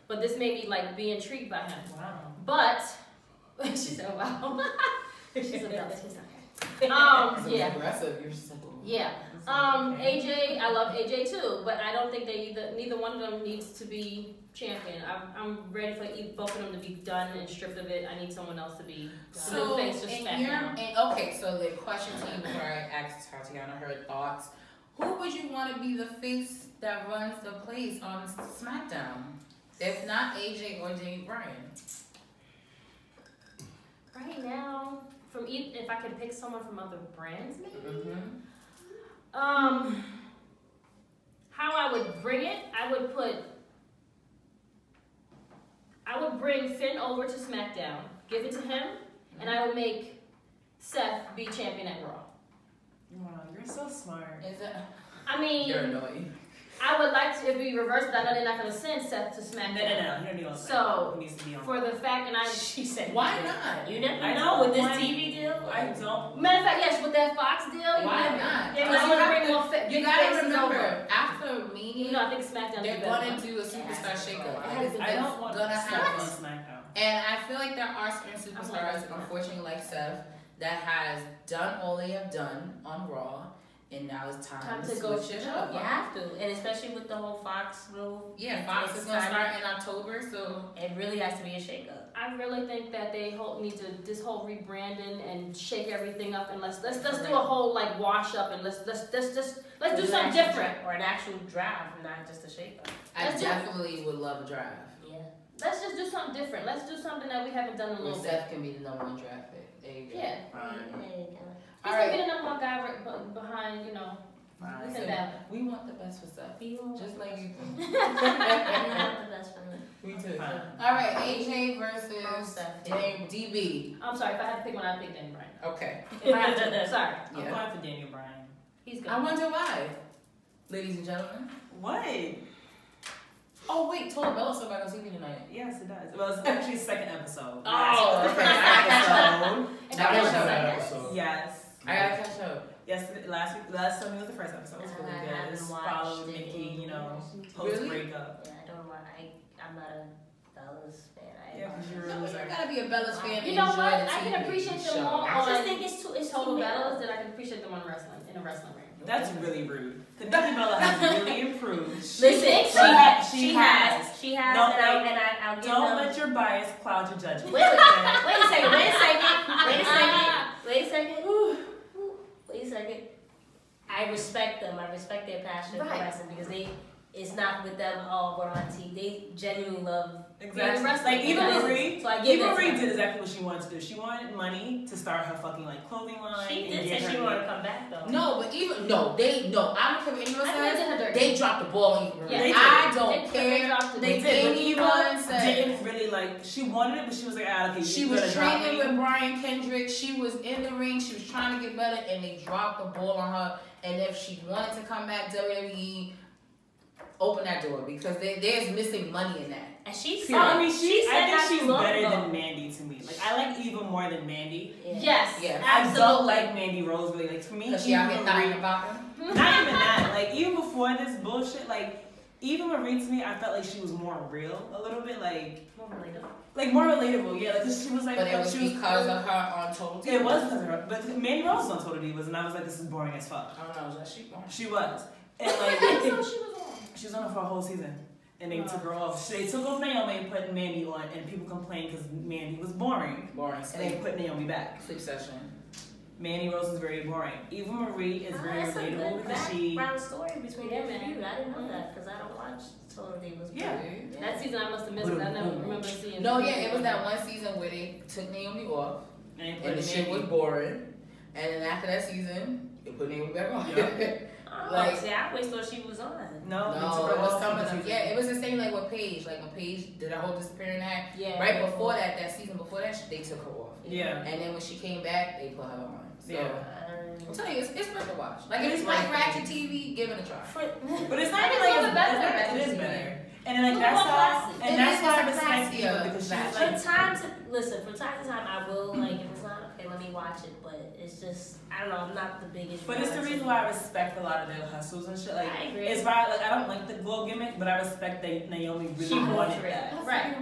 But this made me like be intrigued by him. Wow. But she said, "Wow." She's a belt. She's okay. Yeah. Aggressive. You're so. Yeah. AJ, I love AJ too, but I don't think neither one of them needs to be champion. I'm ready for both of them to be done and stripped of it. I need someone else to be So, face or okay, so the question to you before I asked Tatiana her thoughts, who would you want to be the face that runs the place on SmackDown? If not AJ or Daniel Bryan? Right now, if I could pick someone from other brands, maybe. Mm-hmm. How I would bring it, I would bring Finn over to SmackDown, give it to him, and I would make Seth be champion at Raw. Wow, you're so smart. Is it? I mean, You're annoying. I would like to be reversed, but I know they're not going to send Seth to SmackDown. No. He don't need on So, he needs to be on. For the fact, and She said, why not? You never I know don't with this want- TV deal. I don't. Matter of fact, yes, with that Fox deal, Why not? Yeah, because you want to bring more fit. You gotta remember, after Mania, I think SmackDown. they're going to do a superstar shakeup. I don't want gonna happen. on SmackDown. And I feel like there are certain superstars, unfortunately, like Seth, that has done all they have done on Raw, and now it's time to go switch it switch up. You have to, and especially with the whole Fox move. Yeah, Fox is gonna start in October, so it really has to be a shakeup. I really think that they need to this whole rebranding and shake everything up, and let's do a whole like wash up, and let's do something different or an actual draft, not just a shakeup. I definitely would love a draft. Yeah. Let's just do something different. Let's do something that we haven't done in a little bit. Seth can be the number one draft pick. There you go. Yeah. All He's right. gonna be the number one guy behind, We want the best for Seth. Just like you do. You want the best for me. Me too. All right, AJ versus DB. I'm sorry, if I had to pick one, I'd pick Daniel Bryan. Okay. If I had to, sorry. I'm going for Daniel Bryan. He's good. I wonder why. Ladies and gentlemen. What? Oh wait, Total Bella's still back on TV tonight. Yes, it does. Well, it's actually second episode. Oh, okay. Episode. Episode. Yes. I gotta catch up. Yes, last Sunday was the first episode. It was really good. It's followed Nikki, post breakup. Yeah, I don't want. I'm not a Bella's fan. Yeah, because you're No, you gotta be a Bella's fan. You know what? I can appreciate them more I just on think it's Total too Bellas than I can appreciate them on in a wrestling ring. That's really rude. The Nikki Bella has really improved. Listen, she has. No, I'll give don't them. let your bias cloud your judgment. Wait a second. I respect them. I respect their passion for wrestling because it's not with them, we're on TV. They genuinely love Exactly. wrestling. Like Eva Marie, So I give Eva it Marie to did exactly what she wanted to do. She wanted money to start her fucking clothing line. She did and say she wanted to come back though. No, but I don't care what anyone says. They dropped the ball on Eva Marie. Yeah, I don't care. They did. But Anyone Eva said didn't really she wanted it, but she was like, okay. she was training with Brian Kendrick. She was in the ring. She was trying to get better, and they dropped the ball on her. And if she wanted to come back WWE, open that door because there's missing money in that. And she said, I think she's long better ago. than Mandy to me. Like I like Eva more than Mandy. Yes, I don't like Mandy Rose really. Like for me, Because she out here thotting about them. not even that. Like even before this bullshit, like Eva Marie to me, I felt like she was more real a little bit, like More relatable. like more relatable. Yeah, like 'cause she was like, But it was she because of her on Total Divas. It was because of her, but Mandy Rose was on Total Divas, and I was like, this is boring as fuck. I don't know, was that she on? She was, and like She was on. she was on it for a whole season. And they took her off. They took off Naomi and put Mandy on, and people complained because Mandy was boring. Boring And they put Naomi back. sleep session. Mandy Rose is very boring. Eva Marie is very That's a relatable good because she. background story between Yeah, them and man. you. I didn't know that because I don't watch Total Divas. Yeah. That season I must have missed it. I never remember seeing. No, yeah, it was that one season where they took Naomi off, And they and put the shit was Mandy. boring. And then after that season, they put Naomi back on. Yeah. Like- See, I always thought she was on. No, they took No, her it was off some of because them. she was- Yeah, it was the same like with Paige. Like when Paige did a whole disappearing act. Yeah. Right before that season before that, they took her off. Yeah. And then when she came back, they put her on. So Yeah. I'm telling you, it's worth a watch. Like It if is it's like worth Ratchet it. TV, give it a try. But it's not I even think like it's better than it Ratchet is TV. better. And then like It's that's more why, classy. and It that's is, why I it's a respect classier Eva because she's Ratchet. like. From time to listen, from time to time, I will like if it's not okay, let me watch it. But it's just I don't know. I'm not the biggest. But it's the fan. reason why I respect a lot of their hustles and shit. Like, I agree. it's why like I don't like the glow gimmick, but I respect that Naomi really She wanted went for that. Right.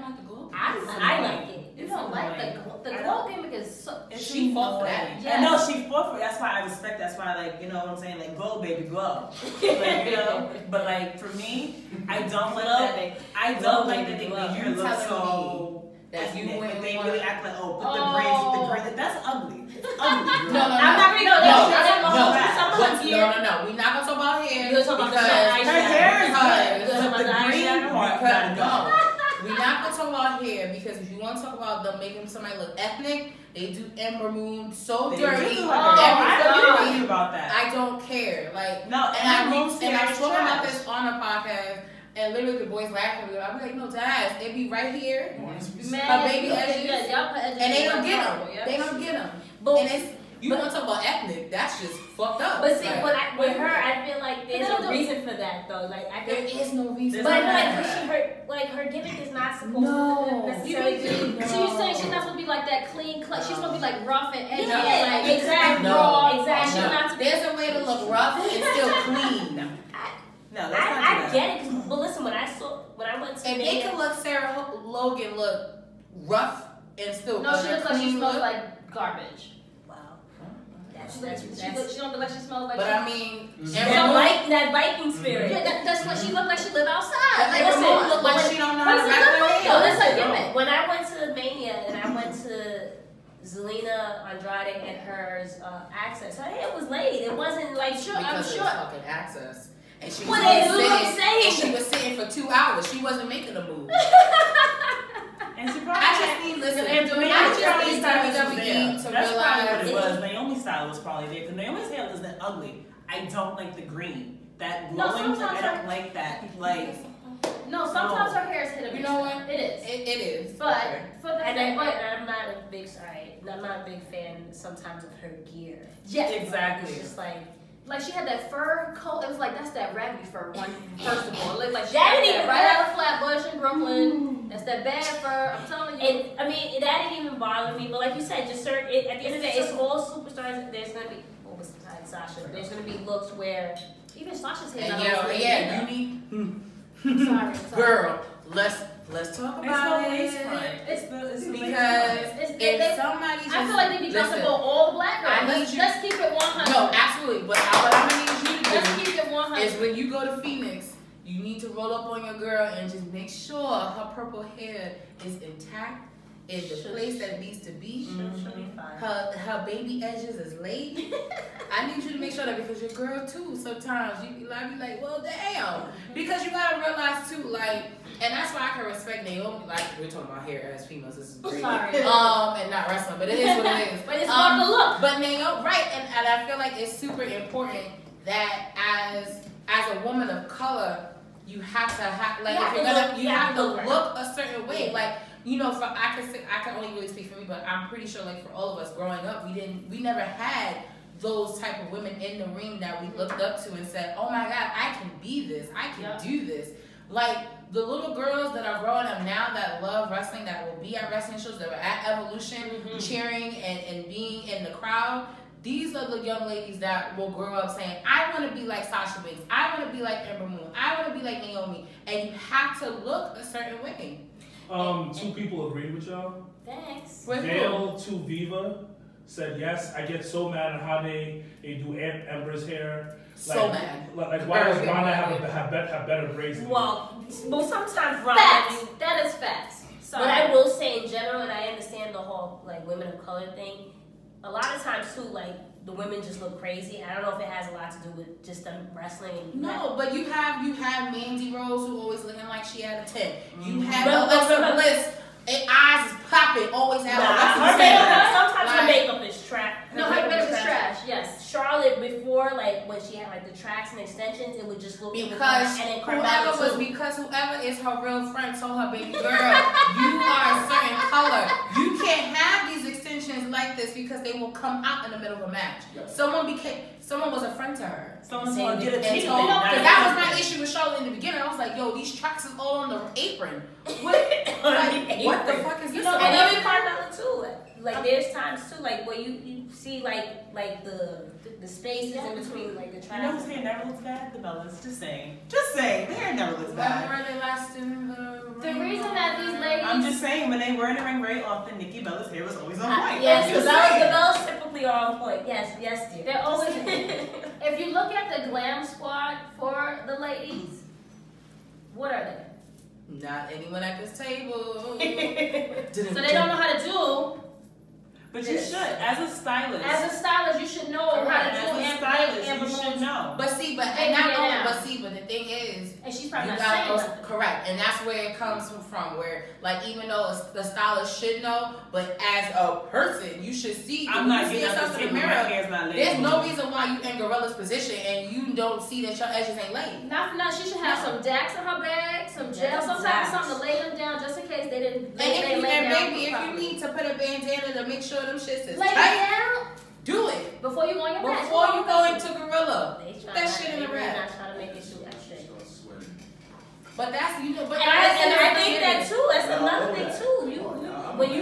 I like it. You don't like the glow gimmick is so. She fought for that. Yes. No, she fought for it. That's why I respect. That's why, like, you know what I'm saying? Like, glow, baby, glow. Like, you know. But like for me, I don't like that. I don't like that they make her look so. That you wouldn't they wanna- really act like, oh, put the braids, put the braids. That's ugly. It's ugly. No, I'm not gonna go there. No. We're not gonna talk about hair. You're talking about because the Her hair is because- good. But the green part gotta go. We're not gonna talk about hair because if you want to talk about them making somebody look ethnic, they do Ember Moon so They dirty. do. every I time. agree about that. I don't care. Like No, and I Ember and Moon's I hair is spoke about trash. this on a podcast. And literally the boys laughing at me. I'll be like, no, Daz, they be right here. Her baby edges. And they don't get them. They don't get them. But And it's, you want to talk about ethnic, that's just fucked up. But see, Like, with her, I feel like there's But a reason for that though. Like I there feel, is no reason. but I feel There's like her gimmick is not supposed No. to necessarily be. So you're saying she's not supposed to be like that clean cut? She's supposed to be like rough and edgy. Yeah, like, exactly. raw. Exactly. She's not. There's a way to look rough and still clean. No, that's not I that. get it, 'cause- but listen, when I went to And they Mania, can look Sarah Logan look rough and still No, she looks like she clean smells look. like garbage. wow, She don't look like she smells like. But I mean, that Viking spirit. Yeah, that's what she looked like. She lived outside. like, Listen, Ramon look like she don't know how to wrap her no, hair. that's a gimmick. When I went to Mania and I went to Zelina Andrade and her access, her hair was laid. It wasn't like Because I'm it was sure. fucking access. And she was Well, they do sitting, what I'm saying. and she was sitting for 2 hours. She wasn't making a move. And she probably I just need listen. And I Naomi's just probably need stylist was WWE there. to That's probably what realize it was. Naomi's style was probably there because Naomi's hair isn't ugly. I don't like the green. That No, glowing, sometimes I don't like that. Like, No, sometimes her hair is hit or miss. You know what? It is. It is. But for the And fact, but I'm not a big fan sometimes of her gear. yeah, exactly. It's just like she had that fur coat. It was like that's that raggedy fur one. First of all, it looked like she That had didn't that even right out of Flatbush in Brooklyn. That's that bad fur. I'm telling you. And I mean, that didn't even bother me. But like you said, just certain. At the end of the day, it's all superstars. There's gonna be besides Sasha. There's gonna be looks where even Sasha's hair. And not yeah, always you need good. Sorry. girl. Let's talk It's about the it. lace front. It's the lace Because front. if somebody just I feel like they be jumping listen, on all the black I girls. need Let's keep it 100. No, absolutely. But what I'm gonna need you to Let's do keep it 100. is when you go to Phoenix, you need to roll up on your girl and just make sure her purple hair is intact, in the place that it needs to be. she'll be fine. Her baby edges is laid. I need you to make sure that because your girl too, sometimes you be like, well damn. Because you gotta realize too, like, and that's why I can respect Naomi. Like we're talking about hair as females, this is great. Sorry. And not wrestling, but it is what it is. But it's about the look. But Naomi, right, and I feel like it's super important that as a woman of color, you have to have like if you're gonna you have to look a certain way. Yeah. Like, you know, I can only really speak for me, but I'm pretty sure like for all of us growing up, we never had those type of women in the ring that we looked up to and said, oh my God, I can be this. I can do this. Like, the little girls that are growing up now that love wrestling, that will be at wrestling shows, that are at Evolution, cheering and being in the crowd, these are the young ladies that will grow up saying, I want to be like Sasha Banks. I want to be like Ember Moon. I want to be like Naomi. And you have to look a certain way. Two people agreed with y'all. Thanks. Dale to Viva said yes. I get so mad at how they do Ember's hair. So mad. Like why does Ronda have better braids? Well, sometimes Facts. That is facts. But I will say in general, and I understand the whole like women of color thing. A lot of times too, like the women just look crazy. I don't know if it has a lot to do with just them wrestling. No, but you have Mandy Rose who always looking like she had a 10. You have Alexa Bliss. Eyes is popping, always have sometimes her makeup is trash. No, her makeup is trash, yes. Charlotte, before, like, when she had, like, the tracks and extensions, it would just look because whoever is her real friend told her, baby girl, you are a certain color. You can't have these extensions like this because they will come out in the middle of a match. Someone was a friend to her. Someone told her, get a team. That was my issue with Charlotte in the beginning. I was like, yo, these tracks is all on the apron. What the fuck is this? And even Carmella too. Like there's times too, like where you see like the spaces in between like the tracks. You know whose hair never looks bad? The Bellas. Just saying. The hair never looks bad. Why were they last in the reason that these ladies. I'm just saying when they were in the ring very often, Nikki Bella's hair was always on point. Yes, the Bellas typically are on point. Yes, dear. They're always. If you look at the glam squad for the ladies, what are they? Not anyone at this table. So they don't know how to do. But you should, as a stylist. As a stylist, you should know how to do. As a stylist, you should know. But the thing is, and she's probably not saying nothing. Correct, and that's where it comes from. Where, like, even though the stylist should know, but as a person, you should see. I'm not getting yourself in the mirror. There's no reason why you in Gorilla's position and you don't see that your edges ain't laid. Not for nothing. She should have some Dax in her bag, some gel, sometimes something to lay them down just in case they didn't. If you need to put a bandana to make sure them shits is lay tight, down. Do it before you go on your match. Before you go into Gorilla. Put that shit in the ring. ring. Not trying to make it shoot that shit. But that's and I think that too. That's another thing too. When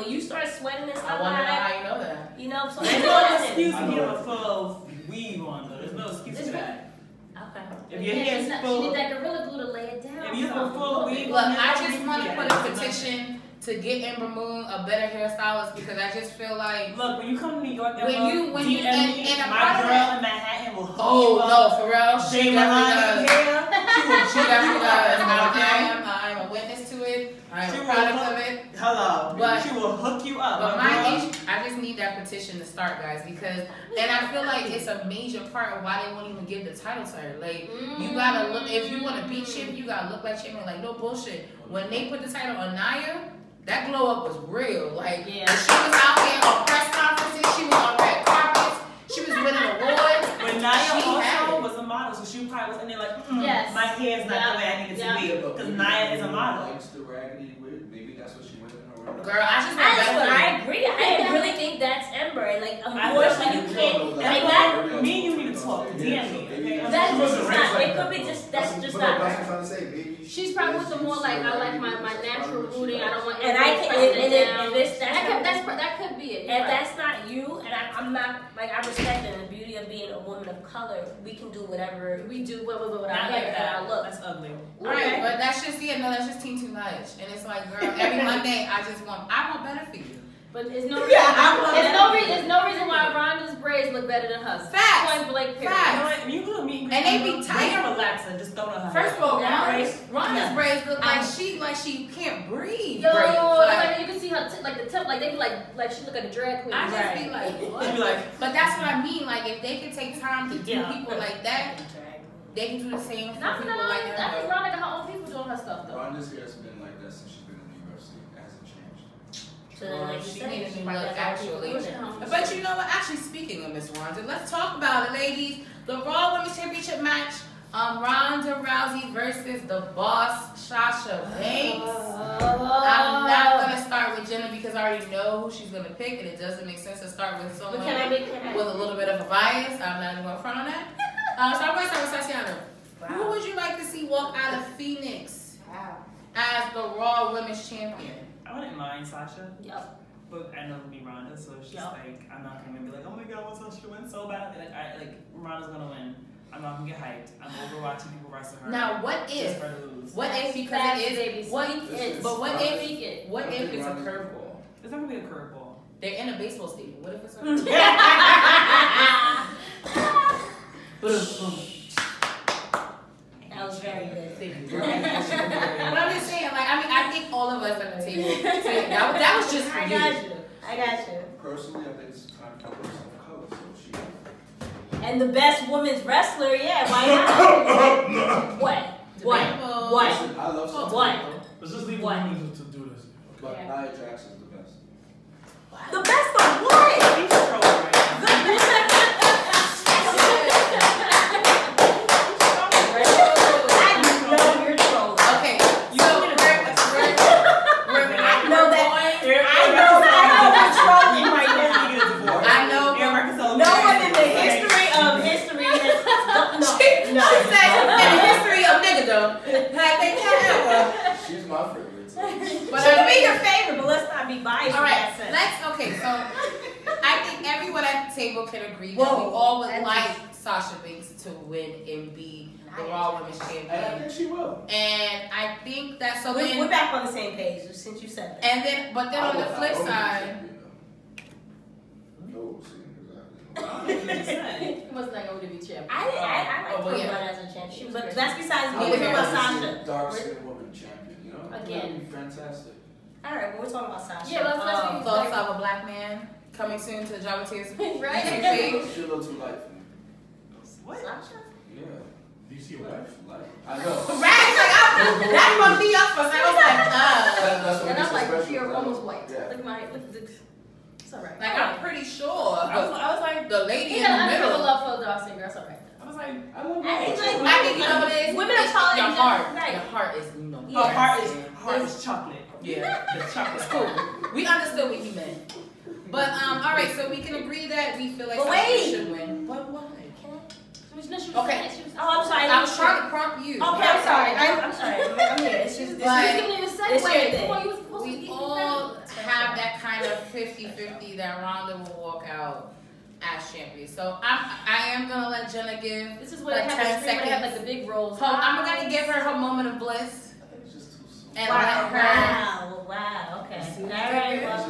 you start sweating and stuff I wonder how you know that. You know, so there's no excuse to have a full weave on though. There's no excuse for that. Okay. If your hair's full, she need that Gorilla Glue to lay it down. If you have a full weave, look, I just want to put a petition to get Ember Moon a better hairstylist because I just feel like when you come to New York, when you my girl in Manhattan will hook you up. No, for real, she definitely does. She definitely does. I'm a witness to it. I'm a product of it. Hello, but she will hook you up. But my issue, I just need that petition to start, guys, because I feel like it's a major part of why they won't even give the title to her. Like you gotta look if you want to be champion, you gotta look like champion. Like no bullshit. When they put the title on Nia. That glow up was real. Like, she was out there on press conferences. She was on red carpets. She was winning awards. When Nia also was a model, so she probably was in there like, my hair's not the way I need it to be. Because Nia is a model. Maybe that's what she went in her world. Girl, I agree. I really think that's Ember. Like, unfortunately, you can't. Like that. Me and you need to talk. DM me. Okay? That's just not. It could be just. That's just not. She's probably with the more like I like my natural rooting. I don't want. And I can. And if that could be it. If that's not you, and I'm not like I respect it. And the beauty of being a woman of color, we can do whatever we do. With our hair and our look. That's ugly. Right, but that's just that's just too much. And it's like, girl, every Monday I want better for you. But there's no reason. There's no reason why Ronda's braids look better than hers. Facts. Point blank period. Facts. You go to meet and they be tight. Mrblacc just throw her. First of all, Ronda's braids look like she can't breathe. Yo, like you can see her like the tip, like they be like she look like a drag queen. I just be like, what? But that's what I mean. Like if they can take time to do people like that, they can do the same for people like that. I think Ronda got her own people doing her stuff though. Ronda's hair has been like that since she's been in the UFC. It hasn't changed. She needs a new look, actually. But you know what? Actually, speaking of Miss Ronda, let's talk about it, ladies. The Raw Women's Championship match Ronda Rousey versus the boss, Sasha Banks. I'm not going to start with Jenna because I already know who she's going to pick, and it doesn't make sense to start with someone with a little bit of a bias. I'm not even going to front on that. So I'm going to start with Tatiana. Wow. Who would you like to see walk out of Phoenix as the Raw Women's Champion? I wouldn't mind Sasha. Yep. But I know it'll be Ronda, so it's just like, I'm not going to be like, oh my god, I want Sasha to win so bad. Like Ronda's going to win. I'm not gonna get hyped. I'm over watching people wrestle her. Now, what if? Because it is. What if it's a curveball? It's not gonna be a curveball. They're in a baseball stadium. What if it's a That was very good. But I'm just saying, like, I think all of us at the table. That was just for I got you. Personally, I think it's time for her some color, so she. And the best women's wrestler, yeah, why not? What? Listen, I love something. What? Let's just leave the women to do this. But Nia Jackson's the best. The best of what? He's trolling right now. I know you're trolling. Okay, so I know you're trolling right now. I know. No one in the history of history has. No. She said in the history of niggadom, like they can't ever. She's my favorite. So. But she'll be your favorite, but let's not be biased. All right, so I think everyone at the table can agree that we all would like Sasha Banks to win and be the Raw Women's Champion. And I think she will. And I think that we're back on the same page since you said that. And then, but then on the flip side. No, see, It wasn't like to be champion. I like her run as a champion, but that's besides me. We're talking about Sasha. Dark skinned woman champion, you know? Again. That'd be fantastic. All right, well, we're talking about Sasha. Yeah, let's Thoughts of a black man coming soon to the Java Tears. Right? She's a little too light for me. What? Sasha? Yeah. Do you see your wife? I know. Right? Like, that must be up for. I was like, and I'm like, special, you're almost white. Yeah. Look, it's alright. Like, I'm pretty sure. I was like, the lady in the middle. Love for the dog singer. That's alright. I was like, I love I think you know what it is. Women are calling your heart. right. Your heart is, you know. her heart is chocolate. Yeah, the chocolate. Cool. We understood what he meant. But all right, so we can agree that we feel like Sasha should win. But why? Okay. I'm sorry. I was trying to prompt you. Okay, I'm sorry. I'm sorry. I'm here. It's just we all have that kind of 50-50 that Ronda will walk out as champion. So I am gonna let Jenna give. This is what like 10 seconds. Have like the big rolls. I'm gonna give her her moment of bliss. And wow. Okay. See, all right. Wow.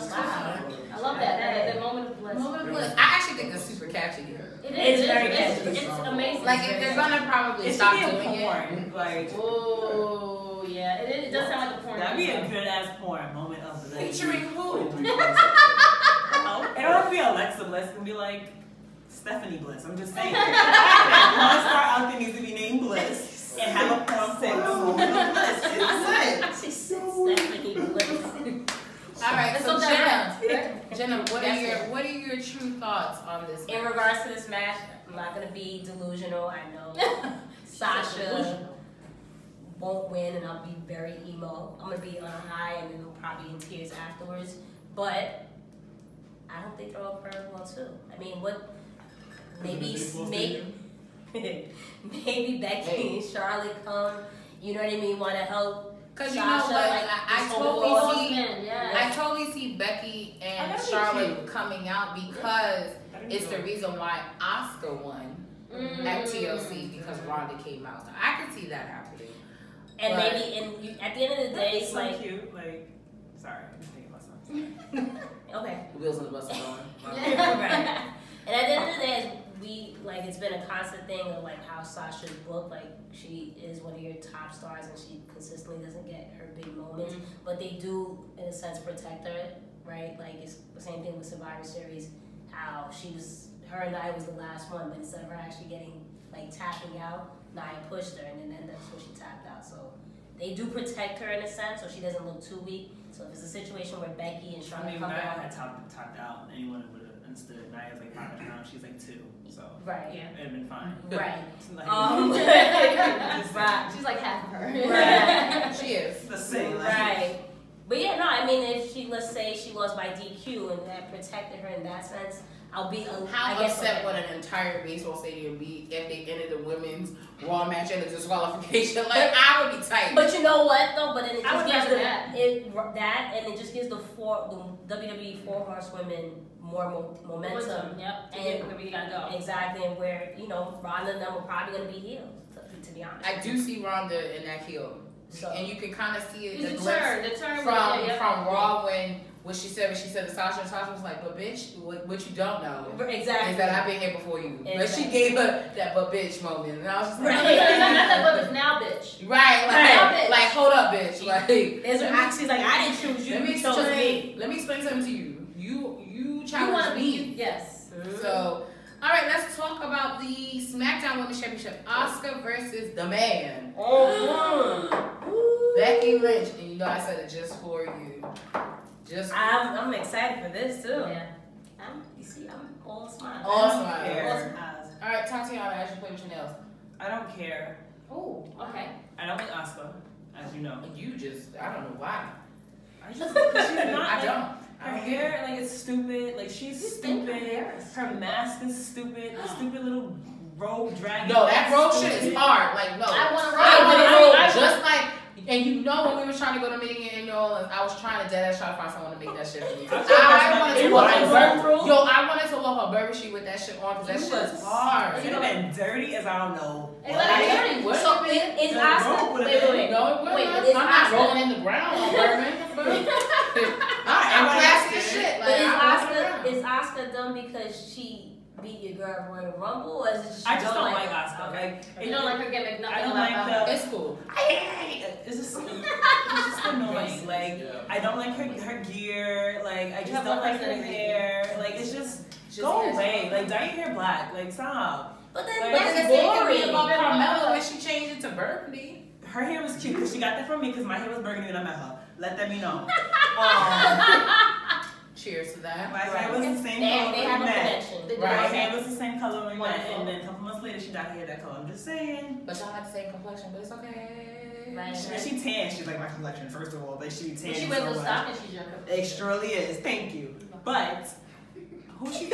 I love that. The moment of bliss. Moment of bliss. I actually think that's super catchy. It is very catchy. It's amazing. Like if they're gonna probably stop doing it. Like, oh yeah, it does sound like a porn. That'd be a good ass porn moment of the day. Featuring who? It don't have to be Alexa Bliss. It can be like Stephanie Bliss. I'm just saying. One star out there needs to be named Bliss. And have a porn sex moment of bliss. That's it. She said Stephanie Bliss. All right, so Jenna, what are your true thoughts on this match? In regards to this match, I'm not gonna be delusional. I know Sasha won't win, and I'll be very emo. I'm gonna be on a high, and then I'll probably in tears afterwards. But I don't think they're all curveball too. I mean, what? Maybe Becky and Charlotte come. You know what I mean? Want to help. Because you know what, like, I totally see Becky and Charlotte coming out because it's the reason why Asuka won at TLC because Ronda came out. So I could see that happening. And maybe at the end of the day, it's so like cute. Like, sorry, I'm just thinking about something. Okay. The wheels on the bus are going. Right. And at the end of the day, it's been a constant thing of like how Sasha's booked. Like she is one of your top stars, and she consistently doesn't get her big moments. But they do, in a sense, protect her, right? Like it's the same thing with Survivor Series. How her and Nia was the last one, but instead of her actually getting like tapping out, Nia pushed her, and then that's when she tapped out. So they do protect her in a sense, so she doesn't look too weak. So if it's a situation where Becky and Charlotte come Nia out, had topped out, anyone would have understood. Nia's like 500 pounds, she's like 2, so right, yeah, it'd have been fine. Right. Like, Right. She's like half of her. Right. She is. The same. Right. But yeah, no, I mean, if she, let's say she lost by DQ and that protected her in that sense, I'll be, How upset would an entire baseball stadium be if they ended the women's Raw match in a disqualification? Like, I would be tight. But you know what, though? But then it I just would gives rather that, and it just gives the WWE 4 horsewomen more momentum. Yep. And where we gotta go. Exactly, and where, you know, Ronda and them were probably going to be healed, to be honest. I do see Ronda in that heel. So, and you can kind of see it. The glimpse turn from Raw when she said to Sasha, and Sasha was like, "But bitch, what you don't know exactly is that I've been here before you." Exactly. But she gave her that "but bitch" moment, and I was just like, Not that but it's now, bitch. right, Now, bitch. like hold up, bitch, like. she's like, I didn't choose you. Let me You chose me. Let me explain something to you. You You challenged want to me. be, yes. So, all right, let's talk about the SmackDown Women's Championship. Asuka versus the man. Becky Lynch, and you know I said it just for you. I'm excited for this too. Yeah. I'm all smiles. All I don't smiles. care. All right, Tatiana, as you play with Janelle. I don't care. Oh, okay. I don't like Asuka, as you know. You just, I don't know why. I just, she's not. I like, don't. Her hair, like, it's stupid. Like, she's stupid. Her mask is stupid. The stupid little robe dragon. No, that robe shit is hard. Like, no. I want a robe. Just like, and you know when we were trying to go to meeting in New Orleans, I was trying to find someone to make that shit for me. I wanted to walk I wanted to walk a Burberry sheet with that shit on because that shit is hard. It would have been dirty as I don't know. It's like dirty. So is Asuka? Wait. No, it Wait, wasn't. is I'm not Asuka- rolling in the ground on Bourbon. I'm classy as shit. But is Asuka dumb because she beat your girl at Royal Rumble, or is it just I just don't like Asuka. Okay. Like, You don't like her gimmick, nothing I don't about like her. It's cool. It's just annoying. Like, I don't like her gear. Like, I just don't like her hair. Like, it's just go away. Like, dye your hair black. Like, stop. But then Like, that's It could be boring. about Carmella when she changed it to burgundy. Her hair was cute because she got that from me because my hair was burgundy when I met her. Let that be known. Cheers to that. My hair was the same They color have when a we met. connection. My Right. hair was the same color when we met, Wonderful. and then a couple months later she dyed her hair that color. I'm just saying. But y'all had the same complexion, but it's okay. Right. She tan. She's like my complexion. First of all, like she tan. She so wears those much. stockings, she's your It surely is. Thank you. But who she? I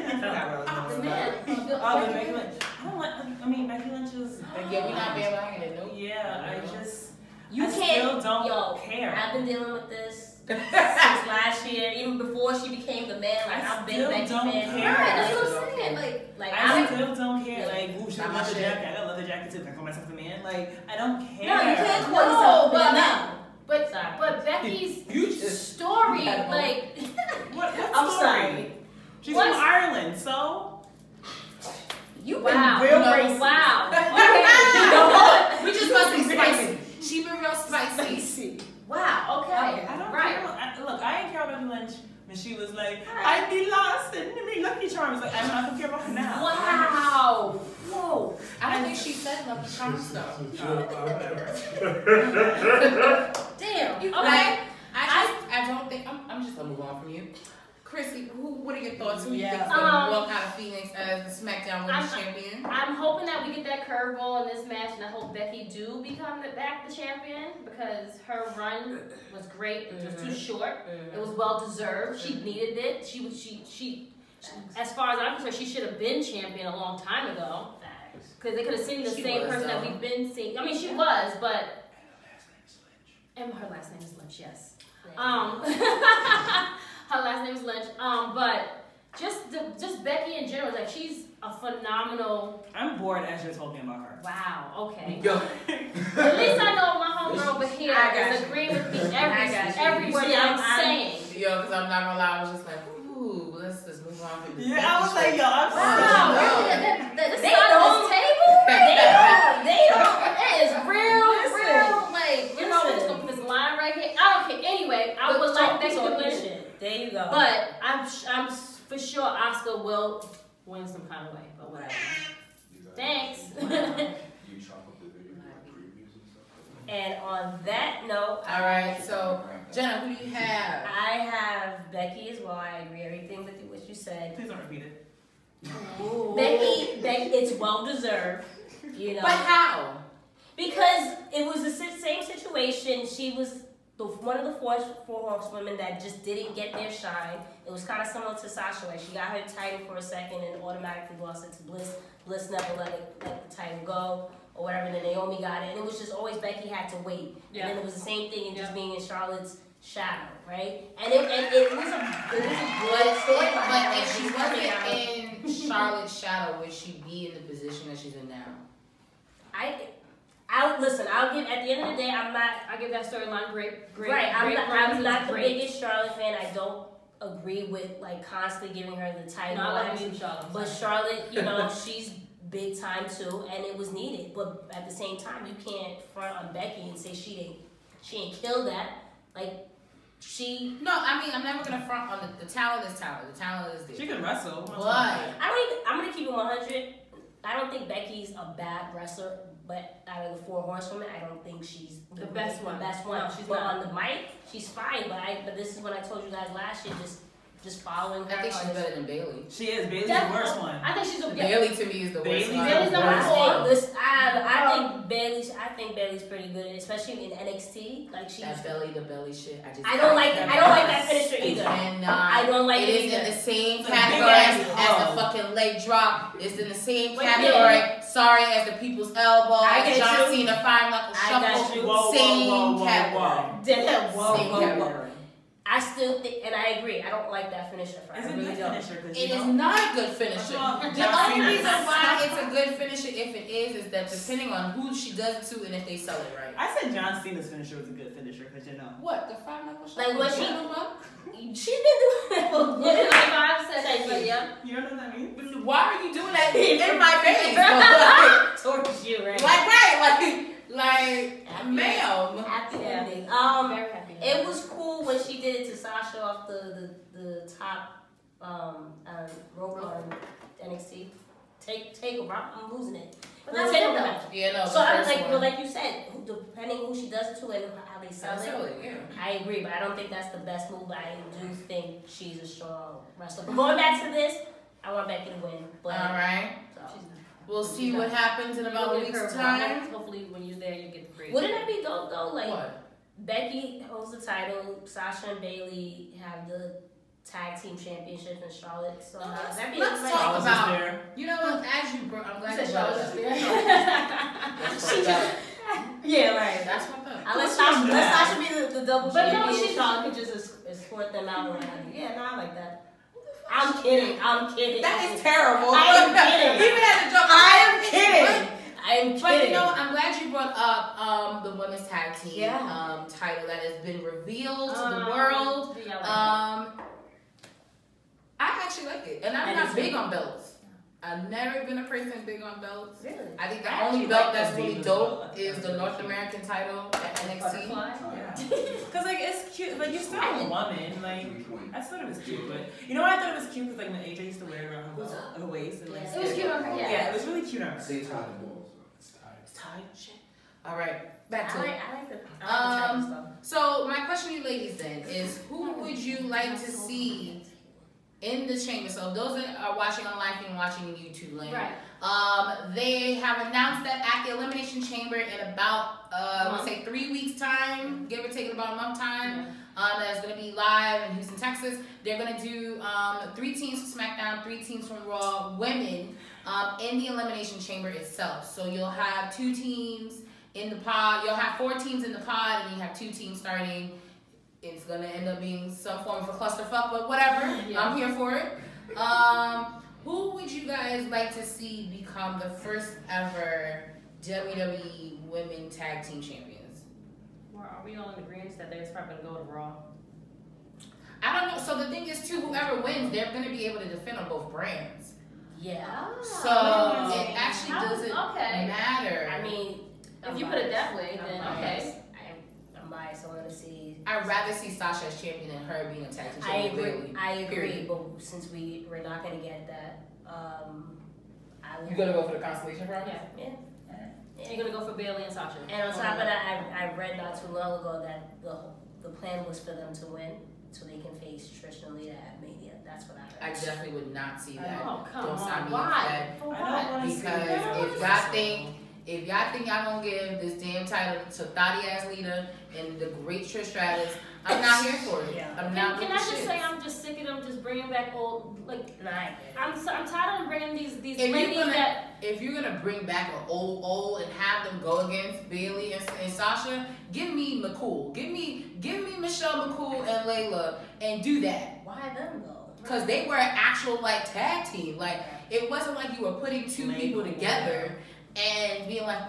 forgot what I was The going man. Oh, but Becky Lynch. I don't like. I mean, Becky Lynch is. Yeah, we not bandwagoning it, no. Yeah, I just. You I can't. still don't Yo, care. I've been dealing with this since last year, even before she became the man. Like I I've been still Becky don't fan. care. Right, that's what I'm saying. Like I still don't care. Like, ooh, she Not got my a shit. jacket. I got a leather jacket too. Can I call myself a man? Like, I don't care. No, you can't call No, yourself a but- man. But but Becky's You just story, had a moment. like What I'm story? sorry. She's What's- from Ireland, so. You've wow, been real No, racist. wow. Okay. we just must be spicy. She been real spicy. Wow. Okay. I don't Right. care. Look, I didn't care about Becky Lynch when she was like, I'd be lost and me Lucky Charms. Like, I don't care about her now. Wow. Whoa. I don't think she said Lucky Charms though. Damn. Okay. Okay. I don't think I'm just gonna move on from you. Krissy, what are your thoughts? Who do you think is Yeah. gonna walk out of Phoenix as the SmackDown Women's Champion? I'm hoping that we get that curveball in this match, and I hope Becky do become back the champion because her run was great. It was too short. It was well deserved. She needed it. She. As far as I'm concerned, she should have been champion a long time ago. Because they could have seen the She same was, person that though. we've been seeing. I mean, she was, but and her last name is Lynch. Yes. Her last name is Lynch. But just Becky in general, like she's a phenomenal. I'm bored as you're talking about her. Wow. Okay. Yo. At least I know my homegirl over here I got is you. agreeing with me I got you. every word See, that I'm I'm- saying. Yo, because I'm not gonna lie, I was just like, ooh, let's just move on from this. Yeah, I was like, yo, I'm Wow. No. Really? This They side of don't- this table? They don't. That is real, like, you know, we're just Listen. gonna put this line right here. I don't care. Anyway, I would like Becky to win. There you go. But I'm for sure Asuka will win some kind of way. But whatever. Thanks. You chop up the video for previews and stuff? And on that note, All right, so Jenna, who do you have? I have Becky as well. I agree everything with what you said. Please don't repeat it. Becky, it's well deserved. You know. But how? Because it was the same situation. She was one of the four horsewomen that just didn't get their shine. It was kind of similar to Sasha. Like she got her title for a second and automatically lost it to Bliss. Bliss never let the title go or whatever. Then Naomi got it. And it was just always Becky had to wait. Yeah. And then it was the same thing in just being in Charlotte's shadow, right? And it was a good storyline. But if she wasn't in Charlotte's shadow, would she be in the position that she's in now? Listen. I'll give. At the end of the day, I give that storyline great. Right. I'm not the biggest Charlotte fan. I don't agree with like constantly giving her the title. No, I love you, Charlotte. But Charlotte, you know, she's big time too, and it was needed. But at the same time, you can't front on Becky and say she ain't killed that. Like No, I mean I'm never gonna front on the talent is talent. The talent is there. She can wrestle. But I'm gonna keep it 100. I don't think Becky's a bad wrestler, but out of the four horsewomen, I don't think she's the best one. No, she's not. On the mic, she's fine. But this is what I told you guys last year. Just following her. I think she's better than Bayley. She is. Bailey's the worst one. I think she's Bayley to me is the worst one. Bailey's number 4. I think Bailey's pretty good, especially in NXT. Like she's that belly to belly shit. I don't like that finisher either. I don't like it. It is in the same category as the fucking leg drop. It's in the same category. Sorry, as the people's elbow. John Cena 5-knuckle shuffle. Same category. Whoa. I still think, and I agree, I don't like that finisher. It's a good finisher. It is not a good finisher. The only reason why it's a good finisher, if it is that depending on who she does it to and if they sell it right. I said John Cena's finisher was a good finisher because you know. What? The 5-knuckle shuffle? Like what she's been doing that for like 5 seconds, but yeah. You know what that means? Why are you doing that in my face? Towards you, right? Like, ma'am. Happy ending. Very happy. It was cool when she did it to Sasha off the top rope on NXT. Take over. I'm losing it. But that's it though. Yeah, no. So I was like, like you said, depending who she does it to and how they sell it. Yeah. I agree, but I don't think that's the best move. But I do think she's a strong wrestler. But going back to this, I want Becky to win. But, all right. So. We'll see what happens in about a week's time. Hopefully, when you're there, you get the great. Wouldn't that be dope though? Like what? Becky holds the title. Sasha and Bayley have the tag team championship in Charlotte. So let's talk about. You know what? As you brought, I'm glad you brought it up. Yeah, right. That's what up. Let Sasha be the double but champion. No, she's Charlotte could just escort them out. Yeah, no, I like that. I'm kidding. That is terrible. I am kidding. Even at the joke. I am kidding. But you know, I'm glad you brought up the women's tag team title that has been revealed to the world. I actually like it, and I'm not big on belts. I've never been a person big on belts. Really? I think the only belt that's really dope is the North American title at NXT. Because like it's cute, like you're still a woman. Like I thought it was cute, but you know what I thought it was cute because like when AJ used to wear it around her waist and like it was cute on her. Yeah, it was really cute on her. Stay tied. It's tied. Shit. All right, back to it. I like the stuff. So my question to you ladies then is, who would you like to see in the chamber? So those that are watching on live and watching in YouTube land, right. They have announced that at the Elimination Chamber in about let's say 3 weeks time, give or take about a month time. That's gonna be live in Houston, Texas. They're gonna do 3 teams from SmackDown, 3 teams from Raw, women in the Elimination Chamber itself. So you'll have 2 teams in the pod. You'll have 4 teams in the pod, and you have 2 teams starting. It's gonna end up being some form of a clusterfuck, but whatever. I'm here for it. Who would you guys like to see become the first ever WWE Women Tag Team Champions? Well, are we all in agreement that they're probably gonna go to Raw? I don't know. So the thing is, too, whoever wins, they're gonna be able to defend on both brands. Yeah. So it actually doesn't matter. I mean, if you put it that way, then okay. I'm biased. I want to see. I'd rather see Sasha as champion than her being a tag team champion. I agree. But since we're not gonna get that, you're gonna go for the constellation round? Yeah. You're gonna go for Bayley and Sasha. And on top of that, I read not too long ago that the plan was for them to win, so they can face Trish and Lita at Mania. That's what I heard. I definitely would not see that. Oh, come Don't sign on. me Why? up for that. Because If y'all think y'all gonna give this damn title to thotty ass Lita and the great Trish Stratus, I'm not here for it. Yeah. I'm not. Can I just say I'm just sick of them just bringing back old I'm tired of bringing these if ladies if you're gonna bring back an old and have them go against Bailey and Sasha, give me McCool, give me Michelle McCool and Layla, and do that. Why them though? Because they were an actual like tag team. Like it wasn't like you were putting two people together and being like,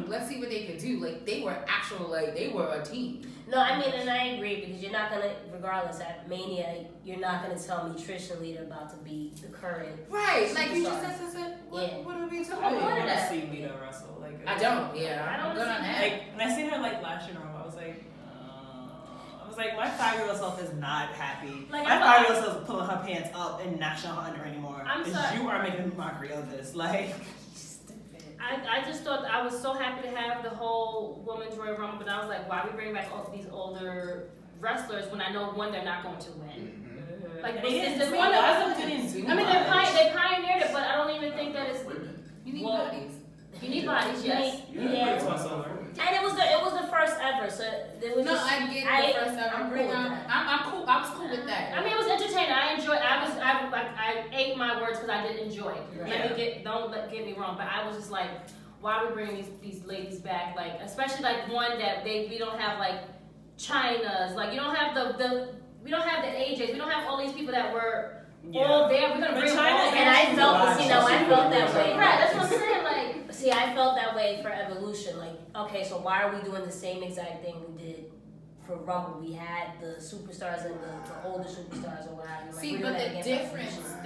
let's see what they could do. Like they were actual, like they were a team. No, I mean, and I agree because you're not gonna, regardless at Mania, you're not gonna tell me Trish and Lita about to be the current. Right, like you just said, what are we talking about? I want to see Lita wrestle. Like I don't. Yeah, I'm good on that. Like when I seen her like last year, I was like, my 5-year-old self is not happy. Like, my 5-year-old self is pulling her pants up and not showing her under anymore. I'm sorry. You are making a mockery of this, like. I just thought I was so happy to have the whole Women's Royal Rumble, but I was like, why we bring back all these older wrestlers when I know one, they're not going to win. Like they didn't. They pioneered it, but I don't even think that it's. You need bodies. You need bodies, yes. And it was the first ever, so there was. No, I get the first ever. I'm cool. I was cool with that. I mean, it was entertaining. I enjoyed. I ate my words because I did enjoy it. Right. Don't get me wrong, but I was just like, why are we bringing these ladies back? Like, especially like one that we don't have like Chyna's. Like, you don't have we don't have the AJs. We don't have all these people that were all there. We're gonna bring Chyna, and I felt, I felt that way. Right, that's what I'm saying. Like. See, I felt that way for Evolution. Like, okay, so why are we doing the same exact thing we did for Rumble? We had the superstars and the older superstars or whatever. Like, see, but the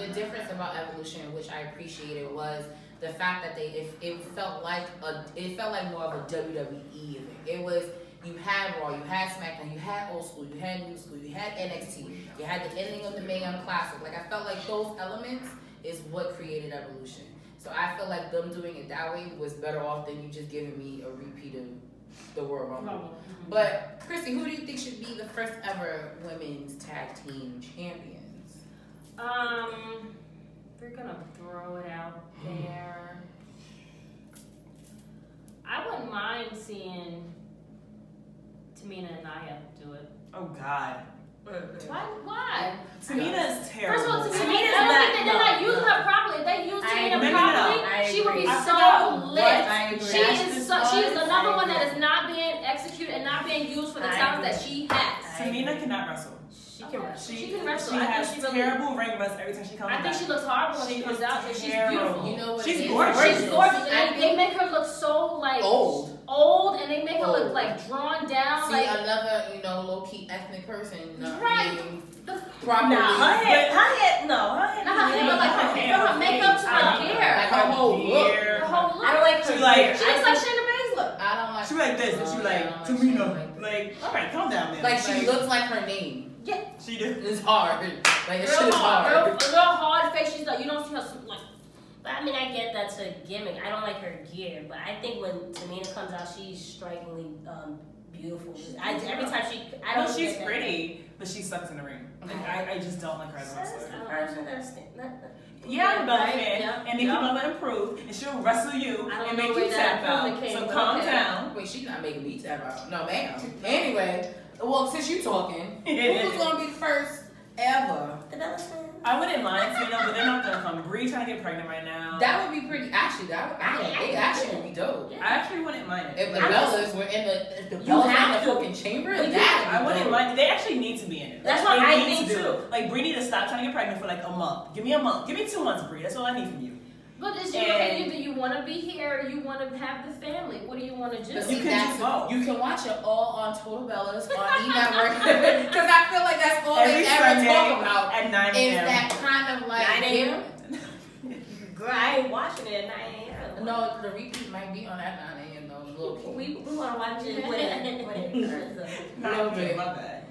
difference about Evolution, which I appreciated, was the fact that it felt like more of a WWE event. It was, you had Raw, you had SmackDown, you had Old School, you had New School, you had NXT, you had the ending of the Mae Young Classic. Like, I felt like those elements is what created Evolution. So I feel like them doing it that way was better off than you just giving me a repeat of the Royal Rumble. Mm-hmm. But Krissy, who do you think should be the first ever women's tag team champions? We're gonna throw it out there. I wouldn't mind seeing Tamina and Nia do it. Oh God. Why? Tamina is terrible. First of all, they're not using her properly. If they use Tamina properly, she would be so lit. She is another one that is not being executed and not being used for the talent that she has. Tamina cannot wrestle. She can wrestle. She has terrible ring rust every time she comes out. I think she looks horrible when she comes out, but she's beautiful. You know what? She's gorgeous. She's gorgeous. And they make her look so like old, and they make her look like drawn down. See, like another low key ethnic person. Right. Properly. Her head. From her makeup to her hair. Like her whole look. Her whole look. I don't like her hair. She looks like Shayna Baszler. I don't like. She like this, and she like Tamina. Like, all right, calm down, man. Like she looks like her name. Yeah. She do. It's hard. Like it's Real hard. Real hard face. She's like, you don't see her like. But I mean, I get that's a gimmick. I don't like her gear, but I think when Tamina comes out, she's strikingly beautiful. Every time she's pretty, but she sucks in the ring. Like, I just don't like her as a wrestler. Yeah, I'm a Bella fan, and Nikki Bella improved, and she'll wrestle you and make you tap out. So calm down. Wait, she's not making me tap out. No, ma'am. Anyway, well, since you talking, who's gonna be the first ever? I wouldn't mind, but they're not gonna come. Bree trying to get pregnant right now. That would be pretty. Actually, it actually would be dope. I actually wouldn't mind it. If the Bellas were in the fucking chamber, I wouldn't mind. They actually need to be in it. That's what I think too. Like Bree need to stop trying to get pregnant for like a month. Give me a month. Give me 2 months, Bree. That's all I need from you. But it's either you want to be here or you want to have the family. What do you want to do? You can do both. You can watch it all on Total Bellas on E! Network because I feel like that's all they ever talk about at 9 a.m. Is that kind of like 9 a.m. Girl, I ain't watching it at 9 a.m. No, the repeat might be on at 9 a.m. though. We want to watch it when it occurs. A little bit. My bad.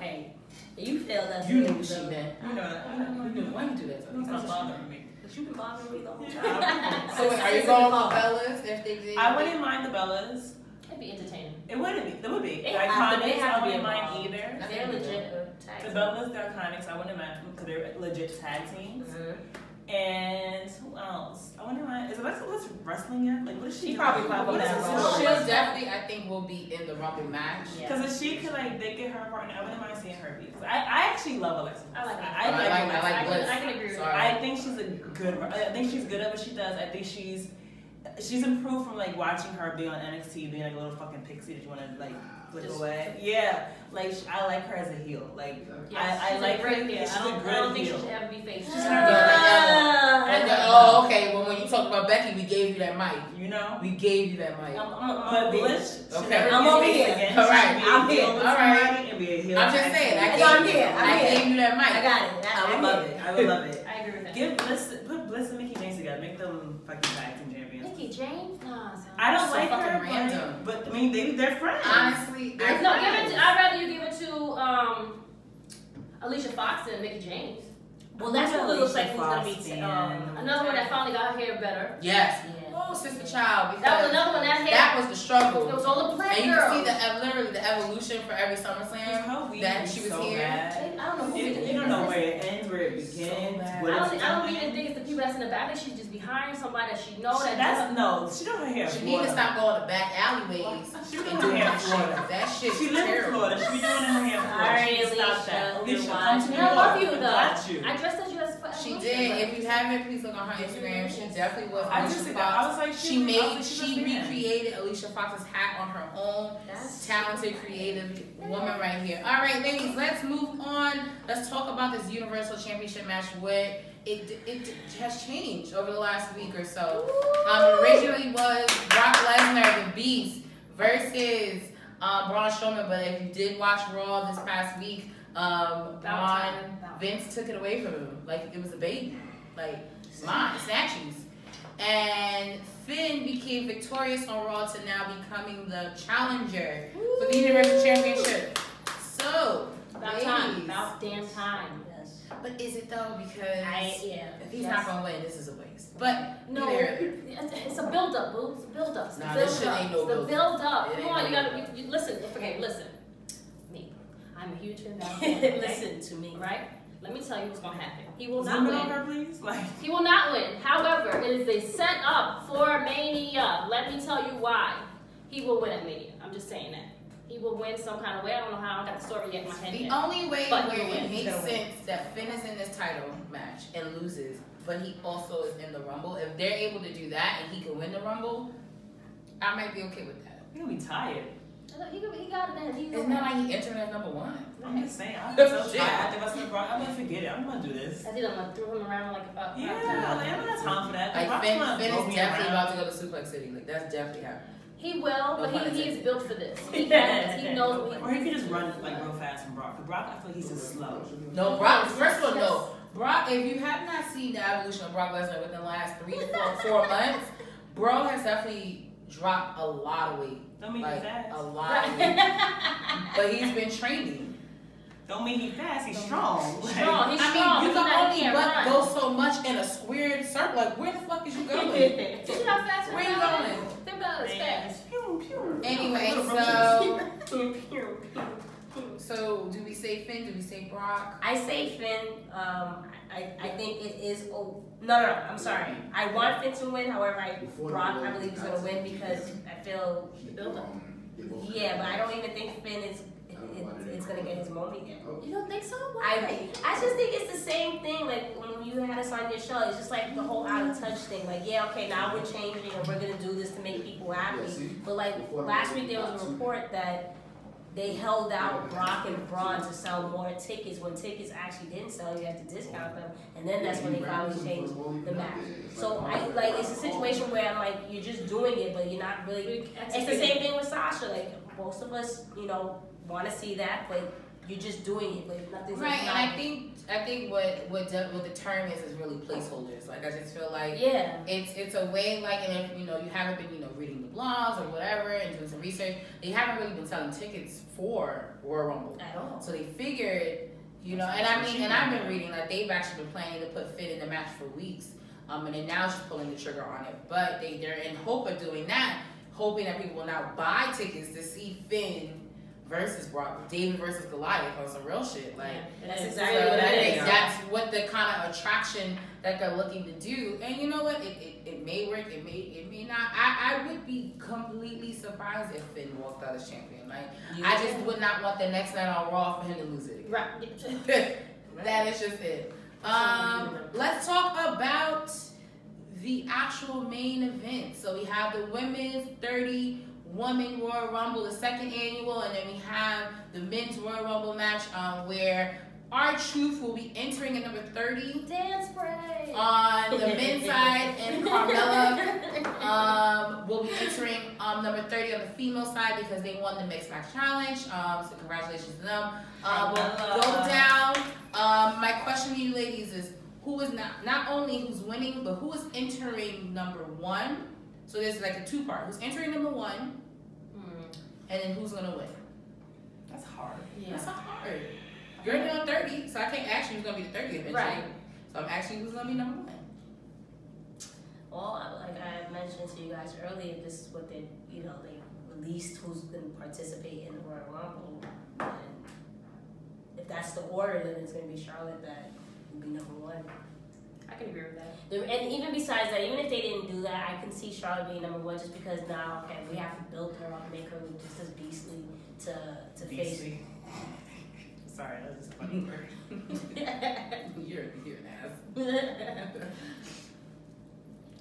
Hey, you failed us. You knew she did. You know that. You knew. Why you do that to me? It's not bothering me. But you've been bothering me the whole time. So are you going with Bellas if they did? I wouldn't mind the Bellas. It'd be entertaining. It wouldn't be. It would be. They The have to Iconics, I be wouldn't mind involved. either. They're legit The Bellas, the Iconics, I wouldn't mind because they're legit tag teams. And who else? I wonder is Alexa Bliss wrestling yet? Like, what is she? She probably pop up that role. She'll definitely, I think, will be in the Rumble match. Because if she could, like, they get her partner, I wouldn't mind seeing her be. I actually love Alexa Bliss. I like her. I like Bliss. I can agree with Sorry. that. I think she's good at what she does. I think she's improved from, like, watching her be on NXT, being like a little fucking pixie that you want to, like, flip away. Yeah. Like, I like her as a heel. Like, I like her. I don't think she should ever be face. She's okay. Well, when you talked about Becky, we gave you that mic. You know? We gave you that mic. But Bliss, okay. I'm over here. All right. I'm here. All right. I'm just saying. I gave you that mic. I got it. I would love it. I would love it. I agree with that. Put Bliss and Mickey James together. Make them fucking tag team champions. Mickey James? No, I don't so like fucking her, random. but I mean, they're friends. Honestly, I'd rather you give it to Alicia Fox than Mickey James. Well, that's what it looks like who's gonna be. Another one that finally got her hair better. yes. Yeah. Oh, Sister Child. That was another one that hair. That was the struggle. It was all the black And you girls. can see literally the evolution for every SummerSlam that she was so here. Bad. I don't know who You don't know where it ends, where it begins. I don't even think it's the people that's in the back. I think she's just behind somebody that she knows. She don't her hair. She need to stop going to back alleyways She and don't doing hair that Florida. shit. That shit She is lives in terrible. Florida. She be doing her hair in Florida. Alright, She needs to stop that. Alicia, come to New I love York. you though. Got you. I dressed as you as She did. If you haven't, please look on her Instagram. She definitely was. I Alicia just said Fox. that. I was like, She recreated Alicia Fox's hat on her own. That's Talented, creative woman right here. All right, ladies, let's move on. Let's talk about this Universal Championship match where it has changed over the last week or so. Originally was Brock Lesnar, the Beast, versus Braun Strowman. But if you did watch Raw this past week, Vince took it away from him like it was a baby, like mine, snatchies. And Finn became victorious on Raw to now becoming the challenger for the Universal Championship. So, about time. About damn time. Yes. But is it though? Because if he's Yes. not gonna win, this is a waste. But No, it's a build up, boo. It's a build up. Nah, this shit ain't no build up. Build up. It Come ain't on, no you gotta listen. Okay, listen. Me, I'm a huge Finn Balor fan. Listen to me. Right? Let me tell you what's gonna happen. He will not Zoom in win. on her, please. Like, He will not win. However, it is a set up for Mania. Let me tell you why. He will win at Mania. I'm just saying that. He will win some kind of way. I don't know how. I got the story yet in my head. the yet. only way But where he'll win. it He's makes gonna win. sense that Finn is in this title match and loses, but he also is in the Rumble. If they're able to do that and he can win the Rumble, I might be okay with that. you're gonna be tired. He got it. Then. It's not like he entering as number one. I'm just saying. I'm so tired. After wrestling Brock, I'm gonna forget it. I'm gonna do this. I did. I'm gonna throw him around like about. Yeah, like, I don't have time for that. Like Brock's Finn gonna throw is me definitely around. about to go to Suplex City. Like that's definitely happening. He will, but No pun he is intended. built for this. He has. He knows. Or he could just run like real fast from Brock. But Brock, I feel like he's just slow. No, Brock. First of all, no. Brock. If you have not seen the evolution of Brock Lesnar within the last 4 months, bro has definitely dropped a lot of weight. Don't mean Like he's fast. a lot of weight. But he's been training. Don't mean he's fast. He's strong. Like, Strong. He's I strong. mean, you can only can't but run. go so much in a squared circle. Like, where the fuck is you going? You see how fast Where you Finn Balor is? going? Finn Balor is fast. Pew, pew. Anyway, Pew, pew. so do we say Finn? Do we say Brock? I say Finn. I think it is. Oh no, I'm sorry. I want Finn to win. However, Brock I believe is going to win because I feel The build up. Yeah, but I don't even think Finn is. It's going to get his moment yet. You don't think so? I just think it's the same thing. Like when you had us on your show, it's just like the whole out of touch thing. Like yeah, okay, now we're changing and we're gonna do this to make people happy. But like last week there was a report that they held out Brock and Braun to sell more tickets when tickets actually didn't sell. You had to discount them, and then that's when they finally changed the match. So I like it's a situation where I'm like you're just doing it, but you're not really. It's the same thing with Sasha. Like most of us, want to see that, but you're just doing it, but nothing's Right, and I think what the term is really placeholders. Like I just feel like it's a way like, and if you haven't been reading the blogs or whatever and doing some research, they haven't really been selling tickets for Royal Rumble at all. So they figured, and I've been reading like they've actually been planning to put Finn in the match for weeks, and then now she's pulling the trigger on it. But they're in hope of doing that, hoping that people will now buy tickets to see Finn versus Brock, David versus Goliath on some real shit. Like That's so exactly what I it think is. that's what the kind of attraction that they're looking to do. And you know what? It may work. It may not. I would be completely surprised if Finn walked out as champion. Like I just would not want the next night on Raw for him to lose it. Right. That is just it. Let's talk about the actual main event. So we have the women's 30 Women Royal Rumble, the second annual, and then we have the men's Royal Rumble match where R-Truth will be entering at number 30. Dance break. On the men's side, and Carmella will be entering number 30 on the female side because they won the Mixed Match Challenge. So congratulations to them. We'll go down. My question to you ladies is, who is not only who's winning, but who is entering number 1? So there's like a two-part. Who's entering number 1, and then who's gonna win? That's hard. Yeah. That's not hard. You're on 30, so I can't ask you who's gonna be the 30th eventually. Right. So I'm asking you who's gonna be number 1. Well, like I mentioned to you guys earlier, this is what they released who's going to participate in the Royal Rumble. And if that's the order, then it's going to be Charlotte that will be number 1. I can agree with that. And even besides that, even if they didn't do that, I can see Charlotte being number 1 just because now, okay, we have to build her up, make her look just as beastly to face. Beastly. Sorry, that was just a funny word. You're an ass.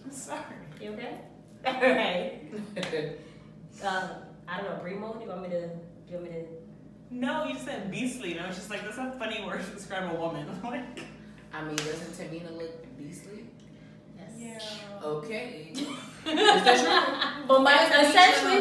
I'm sorry. You okay? Alright. I don't know, Bremo, do you want me to No, you just said beastly, and I was just like, that's a funny word to describe a woman. Like, I mean, doesn't Tamina look beastly? Yes. yeah. Okay. Is that true? But essentially,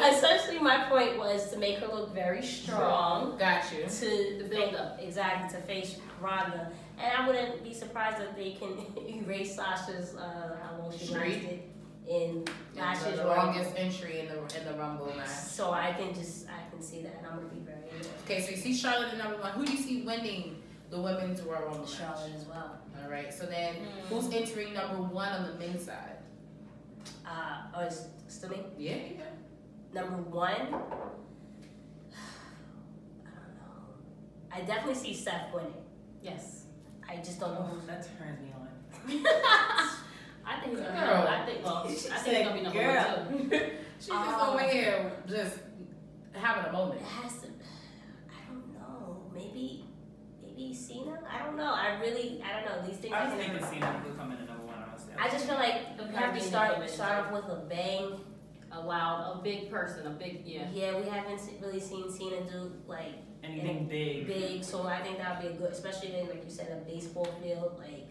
essentially my point was to make her look very strong. Got you. To the build up, exactly, to face Ronda. And I wouldn't be surprised if they can erase Sasha's how long she lasted in last year's the longest entry in the Rumble match. So I can see that, and I'm gonna be very interested. Okay, so you see Charlotte at number 1. Who do you see winning the women's Royal Rumble match? Charlotte as well. All right. So then, who's entering number 1 on the men's side? Oh, it's still me. Yeah. Number 1. I don't know. I definitely see Seth winning. Yes. I just don't know who's. That turns me on. I think he's gonna be Girl. I think he's gonna be number 1 too. She's just over here just having a moment. It has to. I don't know. Maybe Cena. I don't know. I don't know. These things. I was thinking Cena would come in at number 1, honestly. I just feel like you have to start off with a bang. A big person, yeah. Yeah, we haven't really seen Cena do like anything big. So I think that would be a good, especially in, like you said, a baseball field. Like,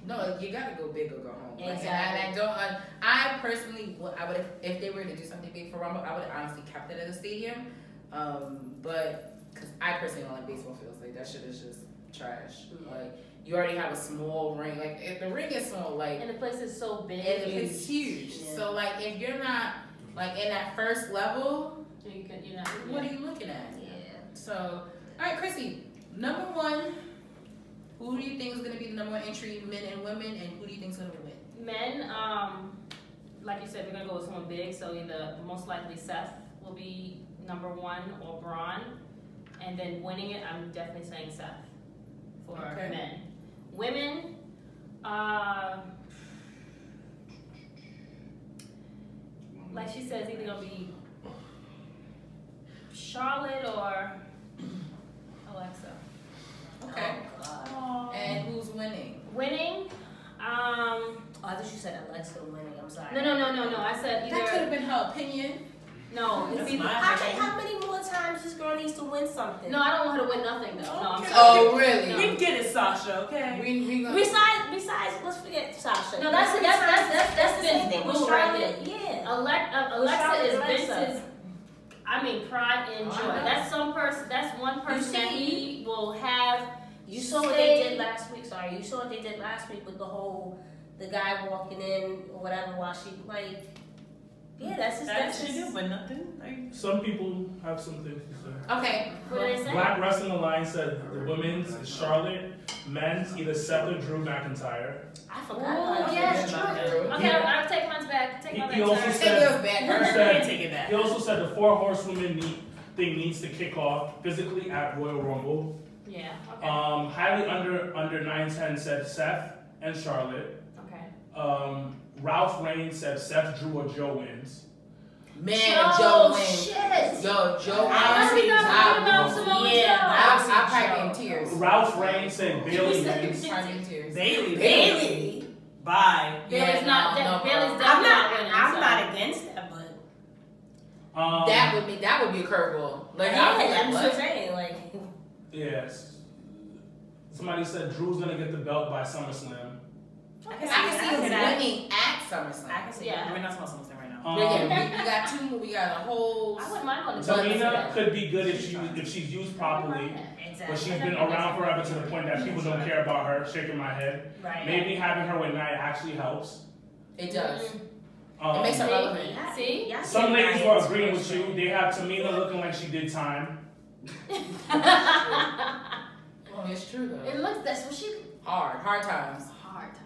no, you gotta go big or go home. Exactly. Like, and I personally, I would if they were to do something big for Rumble, I would have honestly kept it at a stadium. But because I personally don't like baseball fields, like that shit is just trash. Like you already have a small ring. Like if the ring is small, like and the place is so big, and it's huge. Yeah. So like if you're not like in that first level, you're not. what are you looking at? yeah. So, all right, Krissy, number 1. Who do you think is going to be the number 1 entry, men and women, and who do you think is going to win? Men, like you said, we're gonna go with someone big. So either most likely Seth will be number 1 or Braun, and then winning it, I'm definitely saying Seth for men. Women, like she says, either gonna be Charlotte or Alexa. Okay. Oh, And who's winning? Winning, I thought you said Alexa winning. I'm sorry. no. I said either. That could have been her opinion. No, it's That's either. my How many more times this girl needs to win something? No, I don't want her to win nothing though. No, I'm Okay. sorry. Oh, really? We get it, Sasha, okay? We gonna, Besides, let's forget Sasha. No, that's the same thing with boom right Charlotte. there. Yeah. Alexa is Alexa. Vince's. I mean, pride and joy. That's some person. That's one person that he will have. You saw what they did last week. Sorry, you saw what they did last week with the guy walking in or whatever while she like. Yeah, that's She do, but nothing. Like, Some people have some things to say. okay. What did they say? Black Wrestling Alliance said the women's is Charlotte, men's either Seth or Drew McIntyre. I forgot. Oh, yes, true. Okay, I'll take mine back. Take mine He also back. said- Take yours back. He I said- can't take it back. He also said the 4 horsewomen need thing needs to kick off physically at Royal Rumble. Yeah. Okay. Highly under 910 said Seth and Charlotte. Okay. Ralph Reigns said Seth, Drew, or Joe wins. Man, Joe wins. Shit. Yo, Joe honestly, I probably in tears. Ralph Reigns said Bailey wins. Bailey. Bye. Bailey's not. Bailey's definitely I'm winning. not against that, but that would be a curveball. Like, I'm just saying, like. Yes. Somebody said Drew's gonna get the belt by SummerSlam. I can see him winning at SummerSlam. I can see Yeah. We're not supposed to SummerSlam right now. We got two. We got a whole. I wouldn't mind on the Tamina could be good if she's used properly, but she's been around forever to the point that people don't care about her. Shaking my head. Right. Maybe having her with Nia actually helps. It does. It makes her relevant. See? Some ladies were agreeing with you. They have Tamina looking like she did time. Well, it's true though. It looks. That's what she. Hard times. Hard time.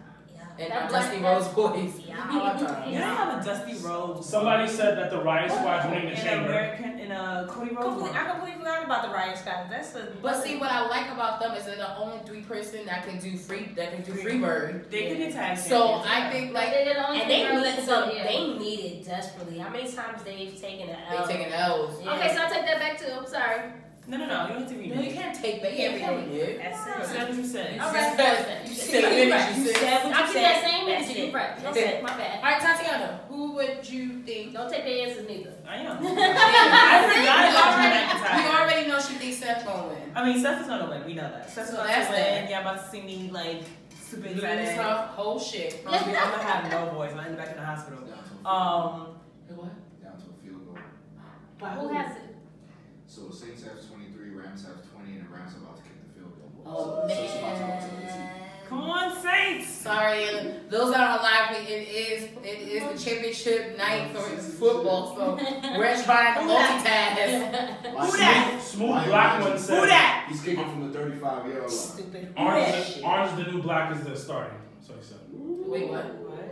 And That Dusty black- Rose voice. Yeah. Hard times. You don't have a Dusty Rose. Somebody said that the Riot Squad's winning the chamber. In a Cody Rhodes. I completely forgot about the Riot Squad. That's a. But see, what I like about them is they're the only 3-person that can do Freebird. They could be tag So champions. I think Like like they're the only And they girls that need can some. do it, yeah. They need it desperately. How many times they've taken an L? they taking L's. Yeah. Okay, so I take that back too. I'm sorry. No. You don't need to read No, you can't take back everything. That's That's it. what you said. All right. You You said said it. You You said. said what I'll you keep that said. same That's energy. it. You're right. That's Okay, it. my bad. All right, Tatiana, who would you think? Don't take their answers neither. I am. I forgot about Drew We McIntyre. already know she thinks Seth gonna win. I mean, Seth is gonna win. We know that. Seth's So about that's to win. that. Yeah, about to see me like super Lose excited. her whole shit. I'm gonna have no voice. I'm in the back in the hospital. What? Down to a field goal. Who has it? So Saints have 23, Rams have 20, and the Rams are about to kick the field goal. Oh, So it's about to go to the team. Come on, Saints. Sorry, those that are alive, it is the championship night for football, so we're trying to multitask. Who that? Smooth Black one said. Who that? He's kicking from the 35-yard line. Stupid. Orange is the new black is the starting. So he said. Wait, what?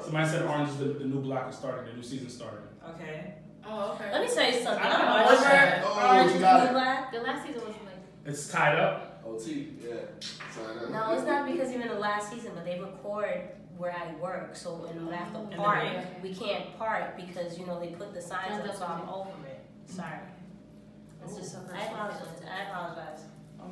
Somebody said Orange is the new black is starting. The new season starting. Okay. Oh, okay. Let me tell you something. I don't know. Oliver, Oh, Orange you is got the it. black. The last season was like. It's tied up. OT, yeah. No, it's not because even the last season, but they record where I work. So when I have to the park, break? we can't park because they put the signs up, so I'm over it. Sorry. It's just so I apologize.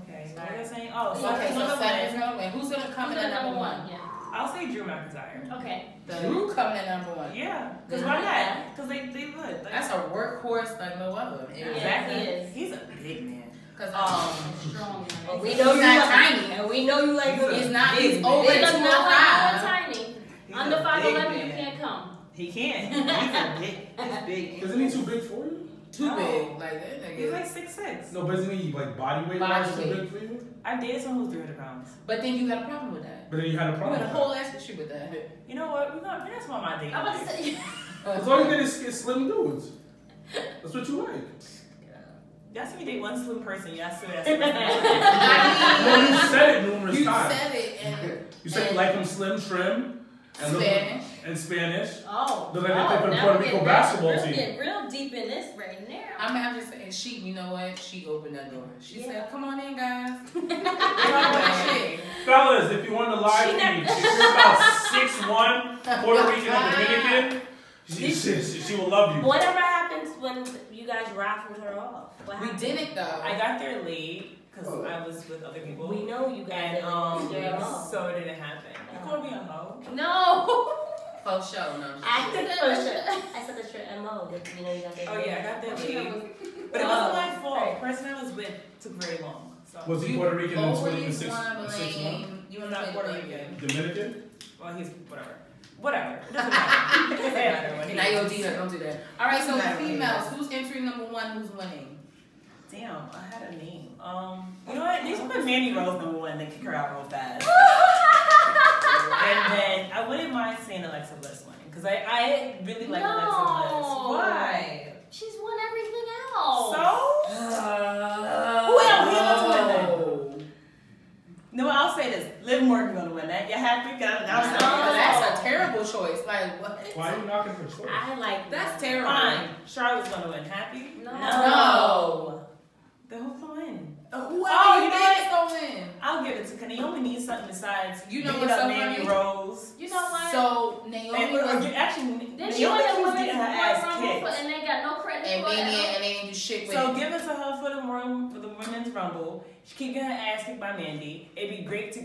Okay. What are you saying? Oh, so Okay, who's so gonna Seth is win? gonna win. Who's gonna come in at number one? Yeah. I'll say Drew McIntyre. Okay. Drew coming in number one. Yeah. Because why not? Because they would. Like, That's a workhorse like no other. exactly. he is. He's a big man. Because Strong. But we He's know you not like tiny. and we know you like He's not. Big He's man. over He doesn't know 205. how tiny. He's Under a 5'11", big you man. can't come. He can. He's a big. He's big. Isn't he too big for you? Too No. big. Like that He's nigga. like 6'6". No, but isn't he like body weight Body wise too weight. big for you? I dated someone who's 300 pounds. But then you got a problem with that. But then you had a You problem. had a whole ass issue with that. You know what? We're not about my dating. I'm about to life. say. Because all you did is get slim dudes. That's what you like. Y'all see me date one slim person. Y'all see that. No, you said it numerous You times. said it and You said you like them slim, trim, and Spanish. and Spanish. Oh. Look like they play for the now Puerto we're Rico getting basketball real, team. Getting real deep in this right now. I'm just saying, you know what? She opened that door. She Yeah. said, come on in, guys. Right. Fellas, if you want the live feed, if you're about 6'1", Puerto Rican and Dominican, she will love you. Whatever happens when you guys raffled her off? What We happened? didn't though. I got there late because I was with other people. We know you guys And did off. so it didn't happen. You called me a hoe. No. Oh, show, no. I said that's your MO. That, you got there. Oh yeah, I got there late. But it Oh. wasn't my fault. Right. The person I was with took very long. So. Was he Puerto Rican and always slim wanna and 6'1"? blame. You He's wanna not play Puerto blame. Rican. Dominican? Well, he's whatever. Whatever. It doesn't matter. It doesn't matter what he Now you'll is. do that. Don't do that. All right, so Not females. really. Who's entering number one? Who's winning? Damn, I had a name. You know what? They should put Mandy Rose number one and then kick her out real fast. And then I wouldn't mind saying Alexa Bliss winning because I really like Alexa Bliss. Why? She's won everything else. So? Who else win that? No, I'll say this. Liv Morgan gonna win that. You happy? That's a terrible choice. Like what? Why are you knocking for choice? I like That's terrible. Fine. Charlotte's gonna win. Happy? No. No. No. Then who's gonna win? Whoever you think is gonna win. I'll give it to Naomi. Needs something besides you know what's so Mandy Rose. You know what? So Naomi then she went to women's Royal Rumble and they got no credit and for they it. didn't do shit with So give it to her for the women's Rumble. She keep getting her ass kicked by Mandy. It'd be great to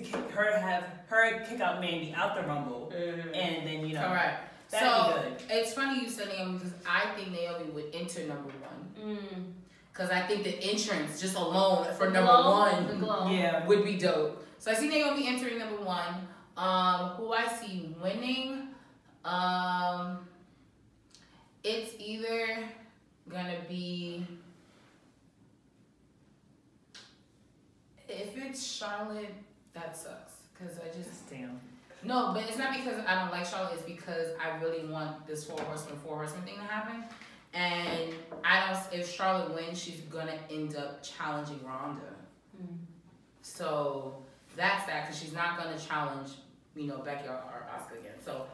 have her kick out Mandy out the Rumble, and then All right. That'd be good. It's funny you said Naomi because I think Naomi would enter number one. Because I think the entrance just alone for number one would be dope. So I see Naomi entering number one. Who I see winning, it's either gonna be, if it's Charlotte, that sucks. Because I just damn. No, but it's not because I don't like Charlotte. It's because I really want this four horseman thing to happen. And if Charlotte wins, she's gonna end up challenging Ronda. So that's that, because she's not gonna challenge, Becky or Asuka again. So,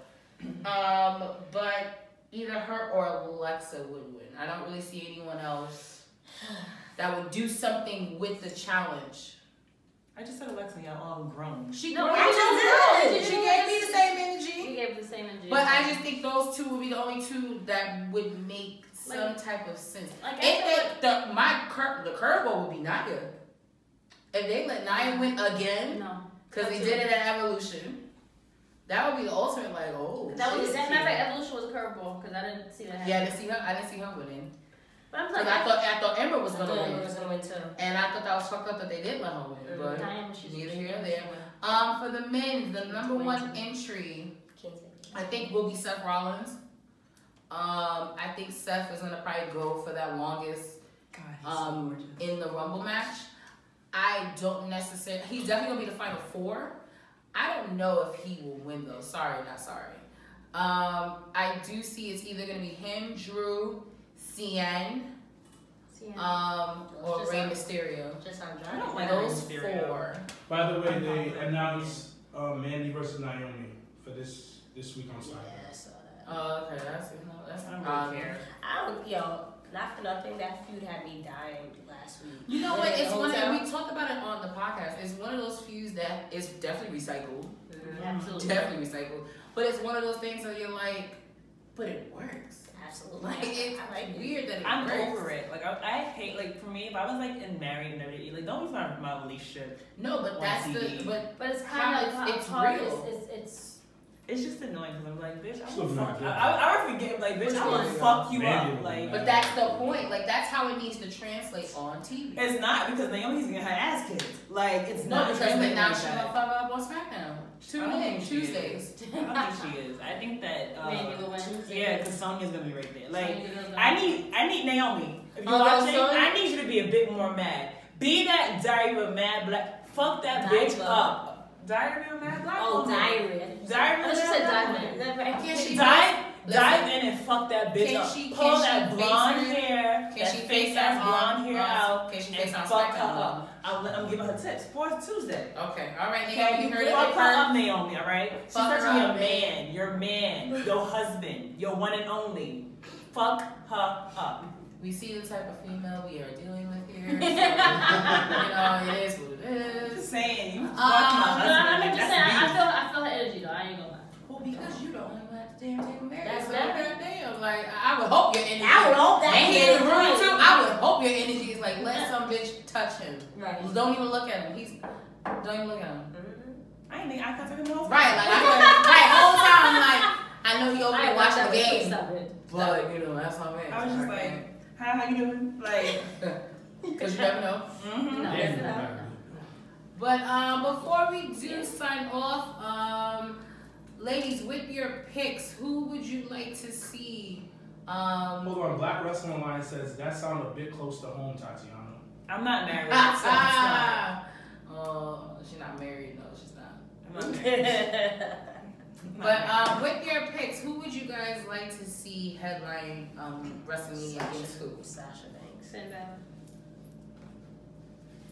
but either her or Alexa would win. I don't really see anyone else that would do something with the challenge. I just said Alexa, y'all all grown. She gave me the same energy. She gave the same energy. But I just think those two would be the only two that would make some type of sense. The curveball would be Nia. If they let Nia win again, because they did it at Evolution, that would be the ultimate. That was that. Matter of fact, Evolution was a curveball because I didn't see that happen. Yeah, I didn't see her winning. But I'm like, I thought Ember was gonna win. Was gonna win too. And I thought that was fucked up that they did let her win. But neither here nor there. For the men, the number one entry, I think will be Seth Rollins. I think Seth is gonna probably go for that longest in the Rumble match. I don't necessarily. He's definitely gonna be the final four. I don't know if he will win though. Sorry, not sorry. I do see it's either gonna be him, Drew, CN, or Rey Mysterio. Just on I don't like those Mysterio. four. By the way, they announced Mandy versus Naomi for this week on SmackDown. Yeah, I saw that. Oh, okay, that's I don't really care. Not for nothing, that feud had me dying last week. You know what? It's one of, we talked about it on the podcast. It's one of those feuds that is definitely recycled. Absolutely. Definitely recycled. But it's one of those things that you're like, but it works. Absolutely. It's weird that it I'm works. over it. I hate, for me, if I was married and everything, don't use my relationship. No, but that's TV. but it's kind of it's real. It's just annoying because I'm like, bitch, Still not good. I would forget, bitch, I'm gonna fuck you up. But that's the point. That's how it needs to translate on TV. It's not, because Naomi's getting her ass kicked. It's no, not. because now she's gonna fuck up on SmackDown. Tuesdays. I don't think she is. I think that Mandy will win. yeah, because Sonya's gonna be right there. I need Naomi. If you're watching, I need you to be a bit more mad. Be that Diary of Mad-Black. Fuck that bitch up. Diary of Mad-Black? Oh, Diary. Diary of Mad-Black. Dive in and fuck that bitch up. Pull that blonde hair, that fake ass blonde hair out, and fuck her up. I'm giving her tips for Tuesday. Okay, all right. Okay, you heard it. Fuck her up, Naomi. All right. She's Fuck such her a up, man, your husband, your one and only. Fuck her up. We see the type of female we are dealing with here. So, it is what it is. Just saying. You fuck No, I'm just saying. I feel her energy though. I ain't gonna lie. Well, because you the only one at the damn table married. That's so better. goddamn. I would hope your energy. I would hope that. And he in the room too. I would hope your energy is let some bitch touch him. Right. Don't even look at him. Don't even look at him. I ain't think I contact him the whole time. Right, whole time I know he over there watching the game. But that's how it is. I was just like, how you doing? Because you never know. No, But before we do sign off, ladies, with your picks, who would you like to see? Hold on, Black Wrestling Alliance says that sounded a bit close to home, Tatiana. I'm not married. She's not married. No, she's not. I'm not married. But with your picks, who would you guys like to see headline WrestleMania against who? Sasha Banks.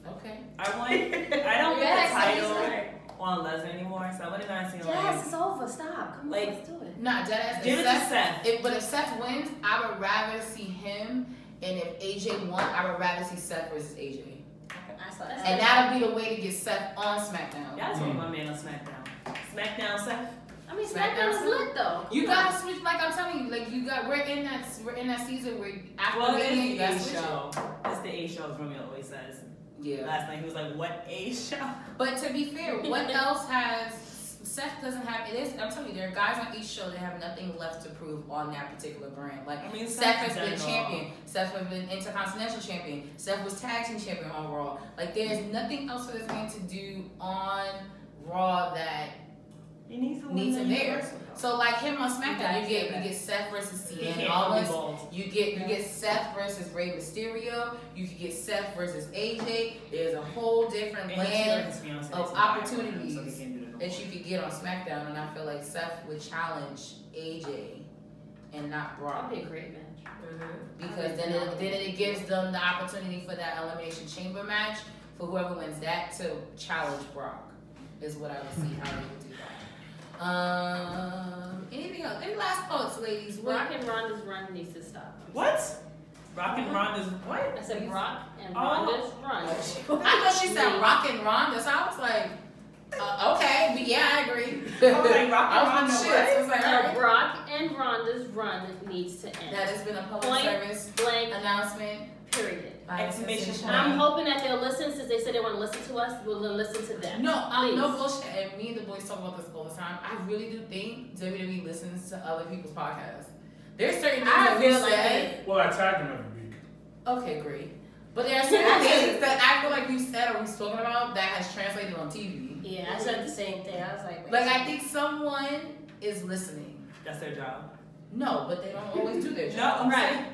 Okay. I don't get the title on Lesnar anymore, so I wouldn't mind seeing Yes, it's over. Stop. Come on, let's do it. Nah, deadass. Give it to Seth. But if Seth wins, I would rather see him And if AJ won, I would rather see Seth versus AJ. I saw that. And that'll be the way to get Seth on SmackDown. Y'all told my man on SmackDown. SmackDown, Seth. I mean, SmackDown is lit though. You gotta switch, like I'm telling you, like we're in that season where after Mania, you gotta switch. It's the A show, as Romeo always says. Yeah. Last night he was like, "What A show?" But to be fair, what else has Seth doesn't have? It is. I'm telling you, there are guys on each show that have nothing left to prove on that particular brand. Like I mean, Seth has been champion. Seth has been Intercontinental champion. Seth was tag team champion on Raw. Like there's nothing else for this man to do on Raw that he needs him there. So like him on SmackDown, you get Seth versus Cien Owens. You get Seth versus Rey Mysterio. You could get Seth versus AJ. There's a whole different land of opportunities that you could get on SmackDown, and I feel like Seth would challenge AJ and not Brock. That'd be a great match. Because then it gives them the opportunity for that Elimination Chamber match for whoever wins that to challenge Brock. Is what I would see how they would do that. Anything else? Any last thoughts, ladies? Brock and Ronda's run needs to stop. What? Brock and Ronda's what? I said Brock and Ronda's run. I thought she said Rock and Ronda, so I was like, okay, but yeah, I agree. I was like, Rock and Ronda, I was like, all right. Brock and Ronda's run needs to end. That has been a public service blank announcement. Period. Exclamation point. I'm hoping that they'll listen, since they said they want to listen to us. We'll listen to them. No, no bullshit. And me and the boys talk about this all the time. I really do think WWE listens to other people's podcasts. There's certain things that we said. Well, I tag them every week. Okay, great. But there are certain things that I feel like you said or we've spoken about that has translated on TV. Yeah, I said the same thing. I was like, like I think someone is listening. That's their job. No, but they don't always do their job. No, right.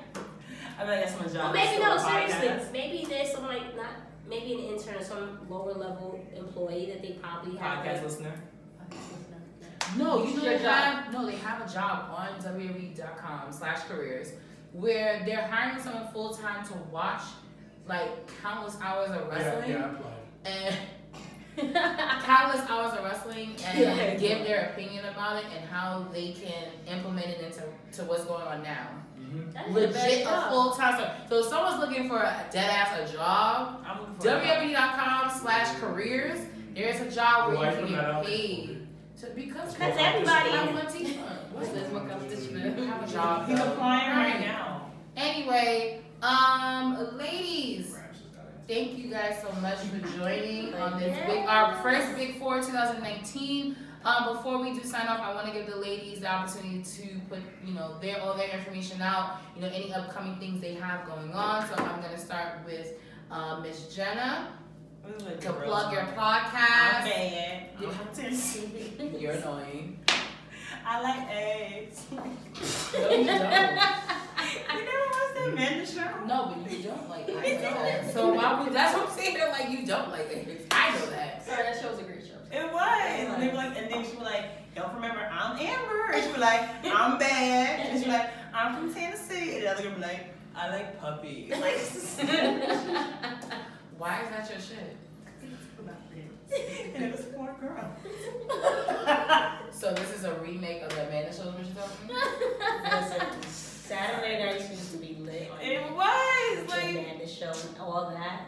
I feel like that's someone's job. Well, maybe no, seriously. Maybe there's some maybe an intern or some lower level employee that they probably have. Podcast listener. No, they have a job on WWE.com/careers where they're hiring someone full time to watch like countless hours of wrestling. Yeah, I applied. And countless hours of wrestling and give their opinion about it and how they can implement it into what's going on now. Legit a full time. So if someone's looking for a dead ass job, WWE.com/careers, there's a job where you can get paid. So because everybody have a job. He's applying right now. Anyway, ladies, thank you guys so much for joining on this our first Big Four 2019. Before we do sign off, I want to give the ladies the opportunity to put, all their information out, any upcoming things they have going on. So I'm going to start with Miss Jenna to plug your podcast. Okay, You're annoying. I like eggs. No, you don't. You never watched that Amanda show? No, but you don't like eggs. So that's what I'm saying. Like you don't like eggs. I know that. Sorry, that show was a great show. It was. And they were like, and then she was like, don't remember, I'm Amber. And she was like, I'm bad. And she was like, I'm from Tennessee. And the other girl was like, I like puppies. Like, why is that your shit? And it was for a girl. So this is a remake of the Amanda show, what you're telling me? Saturday nights used to be lit. It was the Amanda show and all that.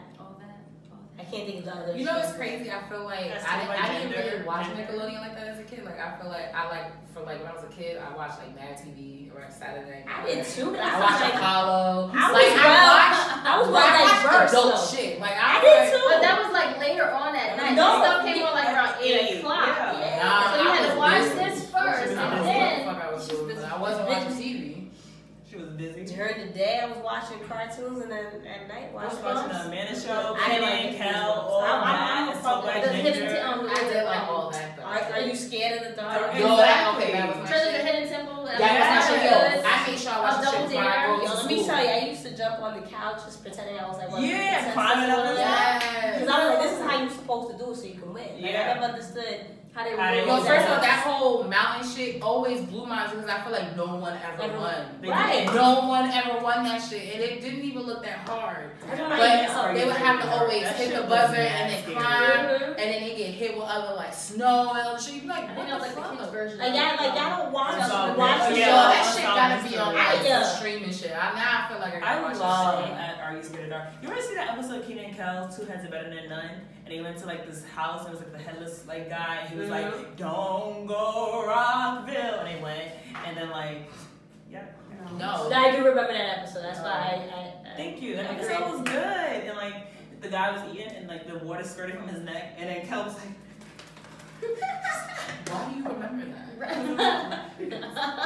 I can't think of the other. It's crazy. I feel like I didn't really watch Nickelodeon like that as a kid. Like I feel like when I was a kid, I watched like Mad TV or Saturday. I did too. I watched Apollo. I was watching adult shit. Like I did too. But that was like later on at night. No, stuff came on like around 8 o'clock. Yeah. So you had to watch this first, and then I wasn't watching TV. She was busy. During the day, I was watching cartoons, and then at night, I was watching the Amanda show, I didn't Penny, like Kel, all that. I did like all that though. Are you scared of the dark? Yo, okay, that was my Treasure shit. the Hidden Temple. I made sure I watched Double shit before I go to Let me school. tell you, I used to jump on the couch just pretending I was like one of the climbing up. Because I was like, this is how you're supposed to do it so you can win. Like, I never understood How they Well, first of all, that whole mountain shit always blew my mind because I feel like no one ever won. Right. No one ever won that shit, and it didn't even look that hard. But they would have to always hit the buzzer and then climb, and then they get hit with other like snow and other shit. You be like, what the fuck? Like y'all don't watch the show. That shit gotta be on like streaming shit. Now I feel like I gotta love Are You Scared of Dark? You ever see that episode of Kenan and Kel, Two Heads Are Better Than None? And he went to like this house and it was like the headless like guy and he was like, don't go Rockville, and they went and then like No, I do remember that episode. That's why I thank you. That episode was good, and like the guy was eating and like the water skirted from his neck, and then Kel was like, why do you remember that?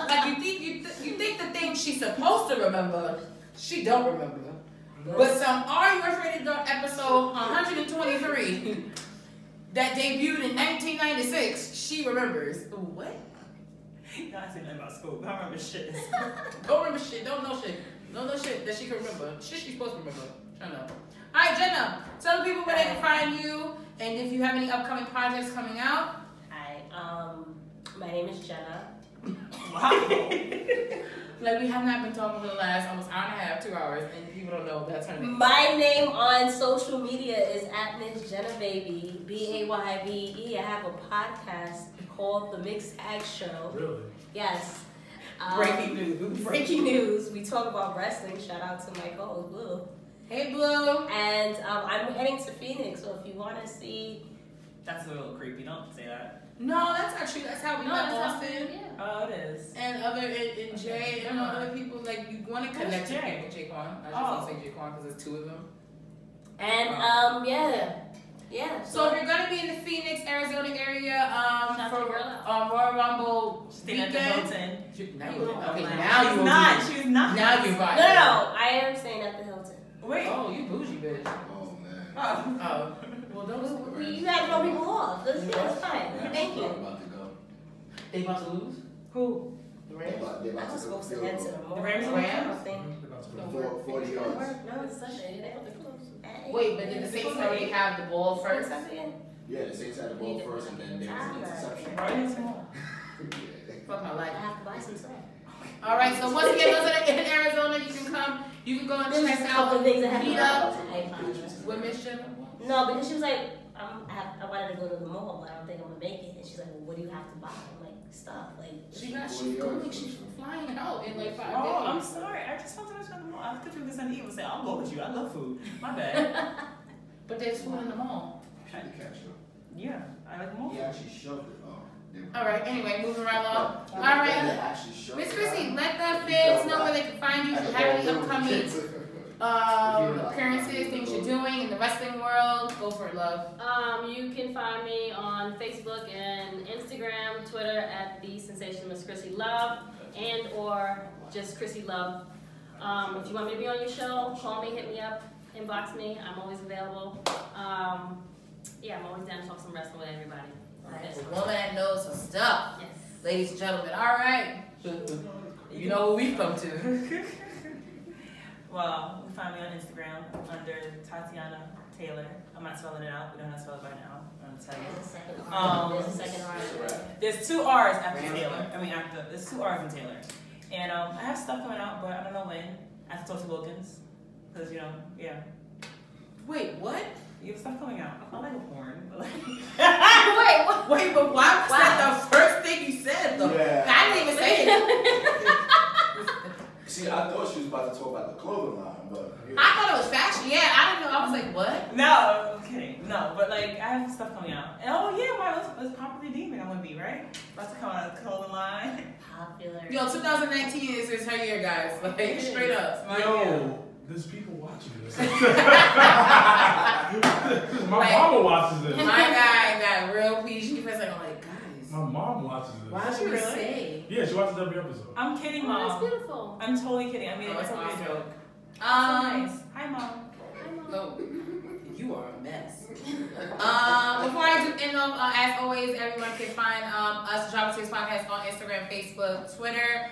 Like you think the thing she's supposed to remember, she don't remember. But some Are You Afraid of Dark episode 123 that debuted in 1996, she remembers. What? Y'all say nothing about school. I don't remember shit. Don't remember shit. Don't know shit. Don't know shit that she can remember. Shit she's supposed to remember. I know. Alright, Jenna, tell the people where they can find you and if you have any upcoming projects coming out. Hi, my name is Jenna. Wow. Like we have not been talking for the last almost hour and a half, 2 hours, and people don't know that's her name. My name on social media is @MissJennaBaby, BAYBE. I have a podcast called The Mixed Tag Show. Really? Yes. Breaking news. Breaking news. We talk about wrestling. Shout out to my co-host Blue. Hey Blue. And I'm heading to Phoenix, so if you want to see. That's a little creepy. Don't say that. No, that's actually how we met Austin. Oh, it is. And in Jay and other people, like you want to connect to people with Jaquan. I just want to say Jaquan because there's two of them. And yeah. So if you're gonna be in the Phoenix, Arizona area, for Royal Rumble weekend, now you're not. She's not. Now you're right. No. I am staying at the Hilton. Wait. Oh, you bougie bitch. Oh man. Oh. Well, don't. You gotta throw people off. That's fine. Thank you. About to go. They about to lose? Who? The Rams? I was supposed to head to the mall. The Rams? 40 yards. No, it's Sunday. They have to close. Wait, but did the Saints already have the ball first? Yeah, the Saints had the ball first, and then there was an interception. Fuck my life. I have to buy some stuff. All right, so once again, those are in Arizona. You can come. You can go and check out the things that have meet up with Miss Jenna. No, because she was like, I wanted to go to the mall, but I don't think I'm gonna make it. And she's like, well, what do you have to buy? I'm like, stuff. Like she's flying out in like 5 days. Oh, I'm sorry. I just want to go to the mall. I was confused this and eat and say, I'll go with you. I love food. My bad. But there's food in the mall. Yeah, I like mall. He actually shoved it. All right. Anyway, moving right along. All right, Miss Krissy, let the fans know where they can find you. If you have any upcoming appearances, things you're doing in the wrestling world, go for it, love. You can find me on Facebook and Instagram, Twitter at the Sensation Miss Krissy Love, and or just Krissy Love. If you want me to be on your show, call me, hit me up, inbox me. I'm always available. Yeah, I'm always down to talk some wrestling with everybody. A woman that knows her stuff. Yes. Ladies and gentlemen, all right. You know what we've come to. Well, you can find me on Instagram under Tatiana Taylor. I'm not spelling it out. We don't have to spell it right now. I'm gonna tell you. There's a second R. There's 2 R's after Taylor. There's 2 R's in Taylor. And I have stuff coming out, but I don't know when. I have to talk to Wilkins. Because, yeah. Wait, what? You have stuff coming out. I like a porn, but like... Wait, but why was that the first thing you said, though? Yeah. I didn't even say it. See, I thought she was about to talk about the clothing line, but... Yeah. I thought it was fashion. Yeah, I didn't know. I was like, what? No, I'm kidding. No, but like, I have stuff coming out. And let's Pop Redeeming. I'm gonna be, right? About to come out of the clothing line. Popular. Yo, 2019 is her year, guys. Like, straight up. There's people watching this. My mama watches this. My guy got real PG for a second. I'm like, guys. My mom watches this. Why should we say? Yeah, she watches every episode. I'm kidding, Mom. That's beautiful. I'm totally kidding. I mean, it's awesome. a joke. Nice. Hi, Mom. Oh, you are a mess. Before I do end off as always, everyone can find us, Drama Tears Podcast, on Instagram, Facebook, Twitter.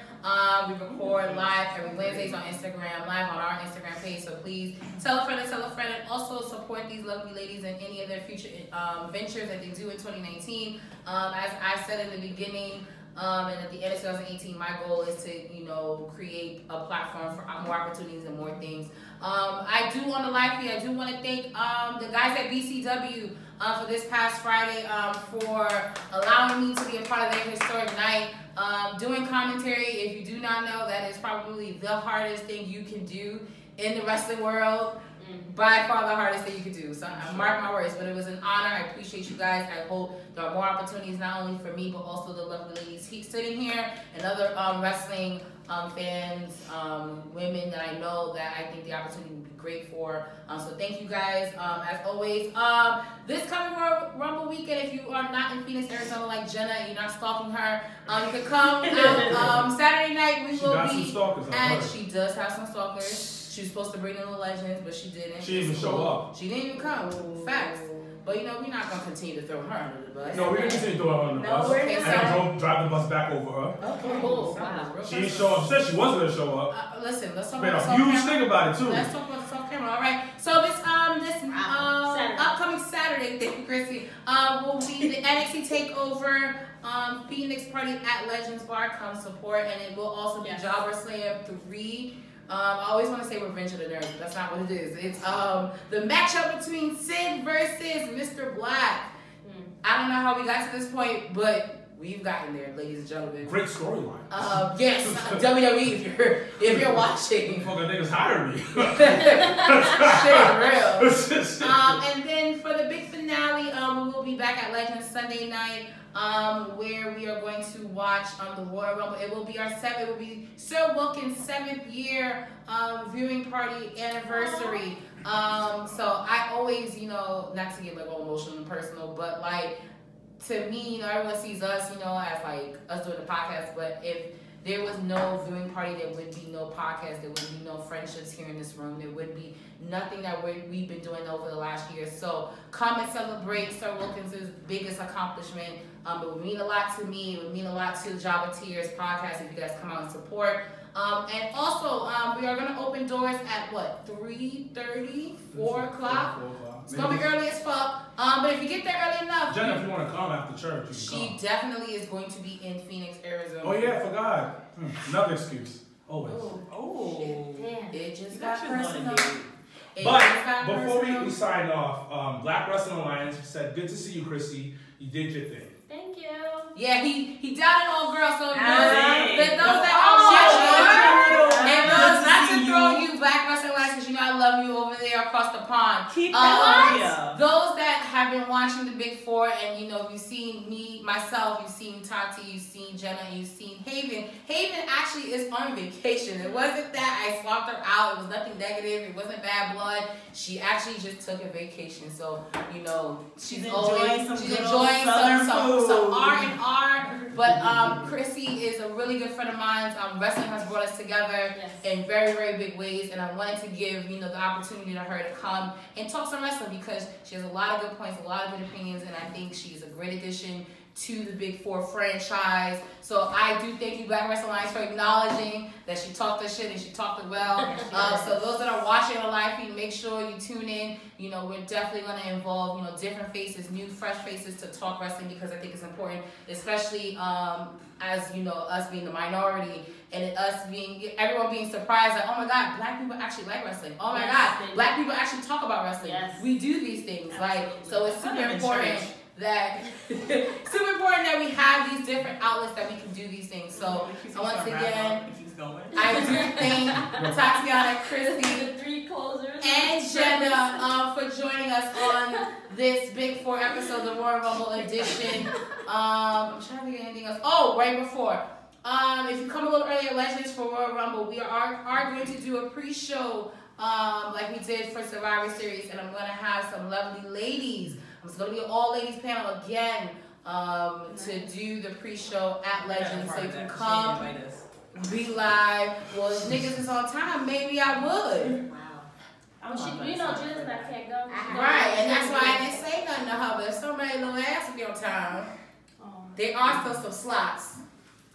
We record live every Wednesdays on Instagram, live on our Instagram page. So please tell a friend, and also support these lovely ladies in any of their future ventures that they do in 2019. As I said in the beginning, and at the end of 2018, my goal is to, create a platform for more opportunities and more things. I do on the live feed, I do want to thank the guys at BCW for this past Friday for allowing me to be a part of their historic night. Doing commentary, if you do not know, that is probably the hardest thing you can do in the wrestling world. By far the hardest thing you could do. So mark my words, but it was an honor. I appreciate you guys. I hope there are more opportunities, not only for me, but also the lovely ladies sitting here and other wrestling fans, women that I know that I think the opportunity would be great for. So thank you guys. As always, this coming Royal Rumble weekend, if you are not in Phoenix, Arizona like Jenna and you're not stalking her, you can come out. Saturday night we will be, and she does have some stalkers. She was supposed to bring in the legends, but she didn't. She didn't even show up. She didn't even come. Facts. But we're not gonna continue to throw her under the bus. No, we're gonna continue to throw her under the bus. Okay, and I'm drive the bus back over her. Okay. Cool. Wow. She didn't show up. She said she wasn't gonna show up. Listen, let's talk about the a huge thing about it too. Let's talk about the soft camera. All right. So this upcoming Saturday, thank you, Krissy, will be the NXT Takeover Phoenix Party at Legends Bar. Come support, and it will also be Jobber Slam 3. I always want to say Revenge of the Nerds, but that's not what it is. It's the matchup between Sid versus Mrblacc. I don't know how we got to this point, but we've gotten there, ladies and gentlemen. Great storyline. Yes, WWE, if you're watching. Fucking niggas hire me. Shit, real. And then for the big finale, we will be back at Legends Sunday night. Where we are going to watch the Royal Rumble. It will be Sir Wilkins' 7th year viewing party anniversary. So I always, not to get like all emotional and personal, but like to me, everyone sees us, as like us doing the podcast. But if there was no viewing party, there would be no podcast, there would be no friendships here in this room, there would be nothing that we've been doing over the last year. So come and celebrate Sir Wilkins' biggest accomplishment. It would mean a lot to me. It would mean a lot to the Java Tears podcast if you guys come out and support. And also, we are going to open doors at 3:30, 4 o'clock. It's going to be early as fuck. But if you get there early enough. Jenna, if you want to come after church, you can come. She definitely is going to be in Phoenix, Arizona. Oh, yeah, I forgot. Another excuse. Always. Oh. It just got personal. But before we sign off, Black Wrestling Alliance said, good to see you, Krissy. You did your thing. Thank you. Yeah, he doubted old girl, so those not to throw you Black Wrestling Alliance, because I love you over there across the pond. Keep that those that have been watching the Big Four, and you've seen me, myself, you've seen Tati, you've seen Jenna, you've seen Haven. Haven actually is on vacation. It wasn't that I swapped her out. It was nothing negative. It wasn't bad blood. She actually just took a vacation. So, she's enjoying some R&R. But Krissy is a really good friend of mine. Wrestling has brought us together in very, very big ways. And I wanted to give, the opportunity to her to come and talk some wrestling, because she has a lot of good points, a lot of good opinions, and I think she's a great addition to the Big Four franchise. So I do thank you, Black Wrestling Alliance, for acknowledging that she talked her shit and she talked it well. So those that are watching the live feed, make sure you tune in. We're definitely going to involve, different faces, new, fresh faces to talk wrestling, because I think it's important, especially as, us being the minority, and everyone being surprised, like, oh my God, Black people actually like wrestling. Oh my God, Black people actually talk about wrestling. Yes. We do these things. So it's super important that we have these different outlets that we can do these things. So once again, I do thank Tatiana, Krissy, the 3 closers, and Jenna for joining us on this Big Four episode, the Royal Rumble edition. I'm trying to think of anything else. Oh, right before. If you come a little earlier, Legends for Royal Rumble, we are going to do a pre-show like we did for Survivor Series, and I'm going to have some lovely ladies. It's going to be an all-ladies panel again to do the pre-show at Legends, so you can come, be live. Well, if niggas is on time, maybe I would. Wow. Jenna's I can't go. Right, and that's why I didn't say nothing to her, but if somebody little ass would be on on time. There are still some slots.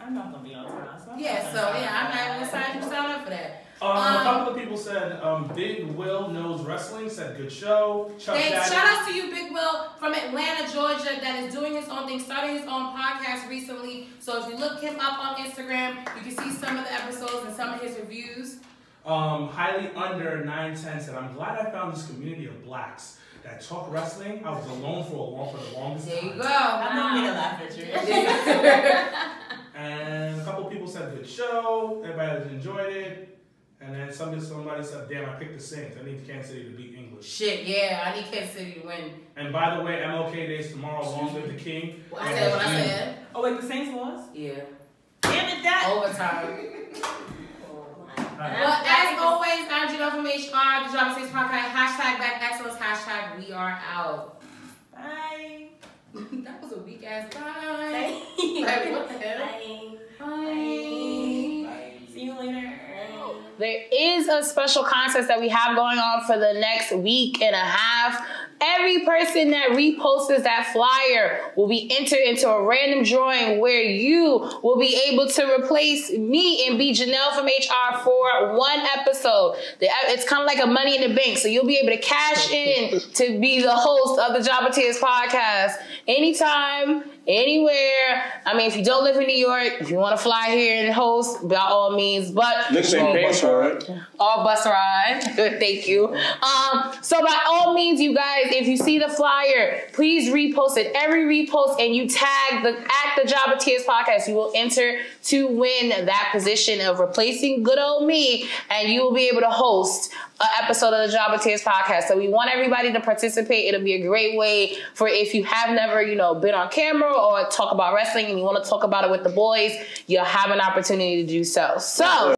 I'm not gonna be on time. So I'm not gonna sign up for that. A couple of people said, Big Will Knows Wrestling said, good show. Shout out to you, Big Will, from Atlanta, Georgia, that is doing his own thing, starting his own podcast recently. So if you look him up on Instagram, you can see some of the episodes and some of his reviews. Highly Under 910 said, I'm glad I found this community of blacks that talk wrestling. I was alone for the longest time. There you go. I'm not going to laugh at you. And a couple of people said, good show. Everybody enjoyed it. And then somebody said, damn, I picked the Saints. I need Kansas City to beat English. Shit, yeah, I need Kansas City to win. And by the way, MLK Day's tomorrow, Long Live the King. I said what I said. Oh, wait, the Saints lost? Yeah. Damn it, that. Overtime. Well, as always, I'm Janelle from HR, the Drama States Podcast, #Back Excellence, #We Are Out. Bye. That was a weak ass bye. Bye. Like, what the hell? Bye. Bye. See you later. There is a special contest that we have going on for the next week and a half. Every person that reposts that flyer will be entered into a random drawing where you will be able to replace me and be Janelle from HR for one episode. It's kind of like a Money in the Bank, so you'll be able to cash in to be the host of the Jobbateers podcast anytime, anywhere. I mean, if you don't live in New York, if you want to fly here and host, by all means. But next name bus ride. All bus ride. Thank you. So by all means, you guys, if you see the flyer, please repost it. Every repost, and you tag the Jobbateers podcast, you will enter to win that position of replacing good old me, and you will be able to host an episode of the Jobbateers podcast. So we want everybody to participate. It'll be a great way for if you have never, been on camera or talk about wrestling and you want to talk about it with the boys, you'll have an opportunity to do so. So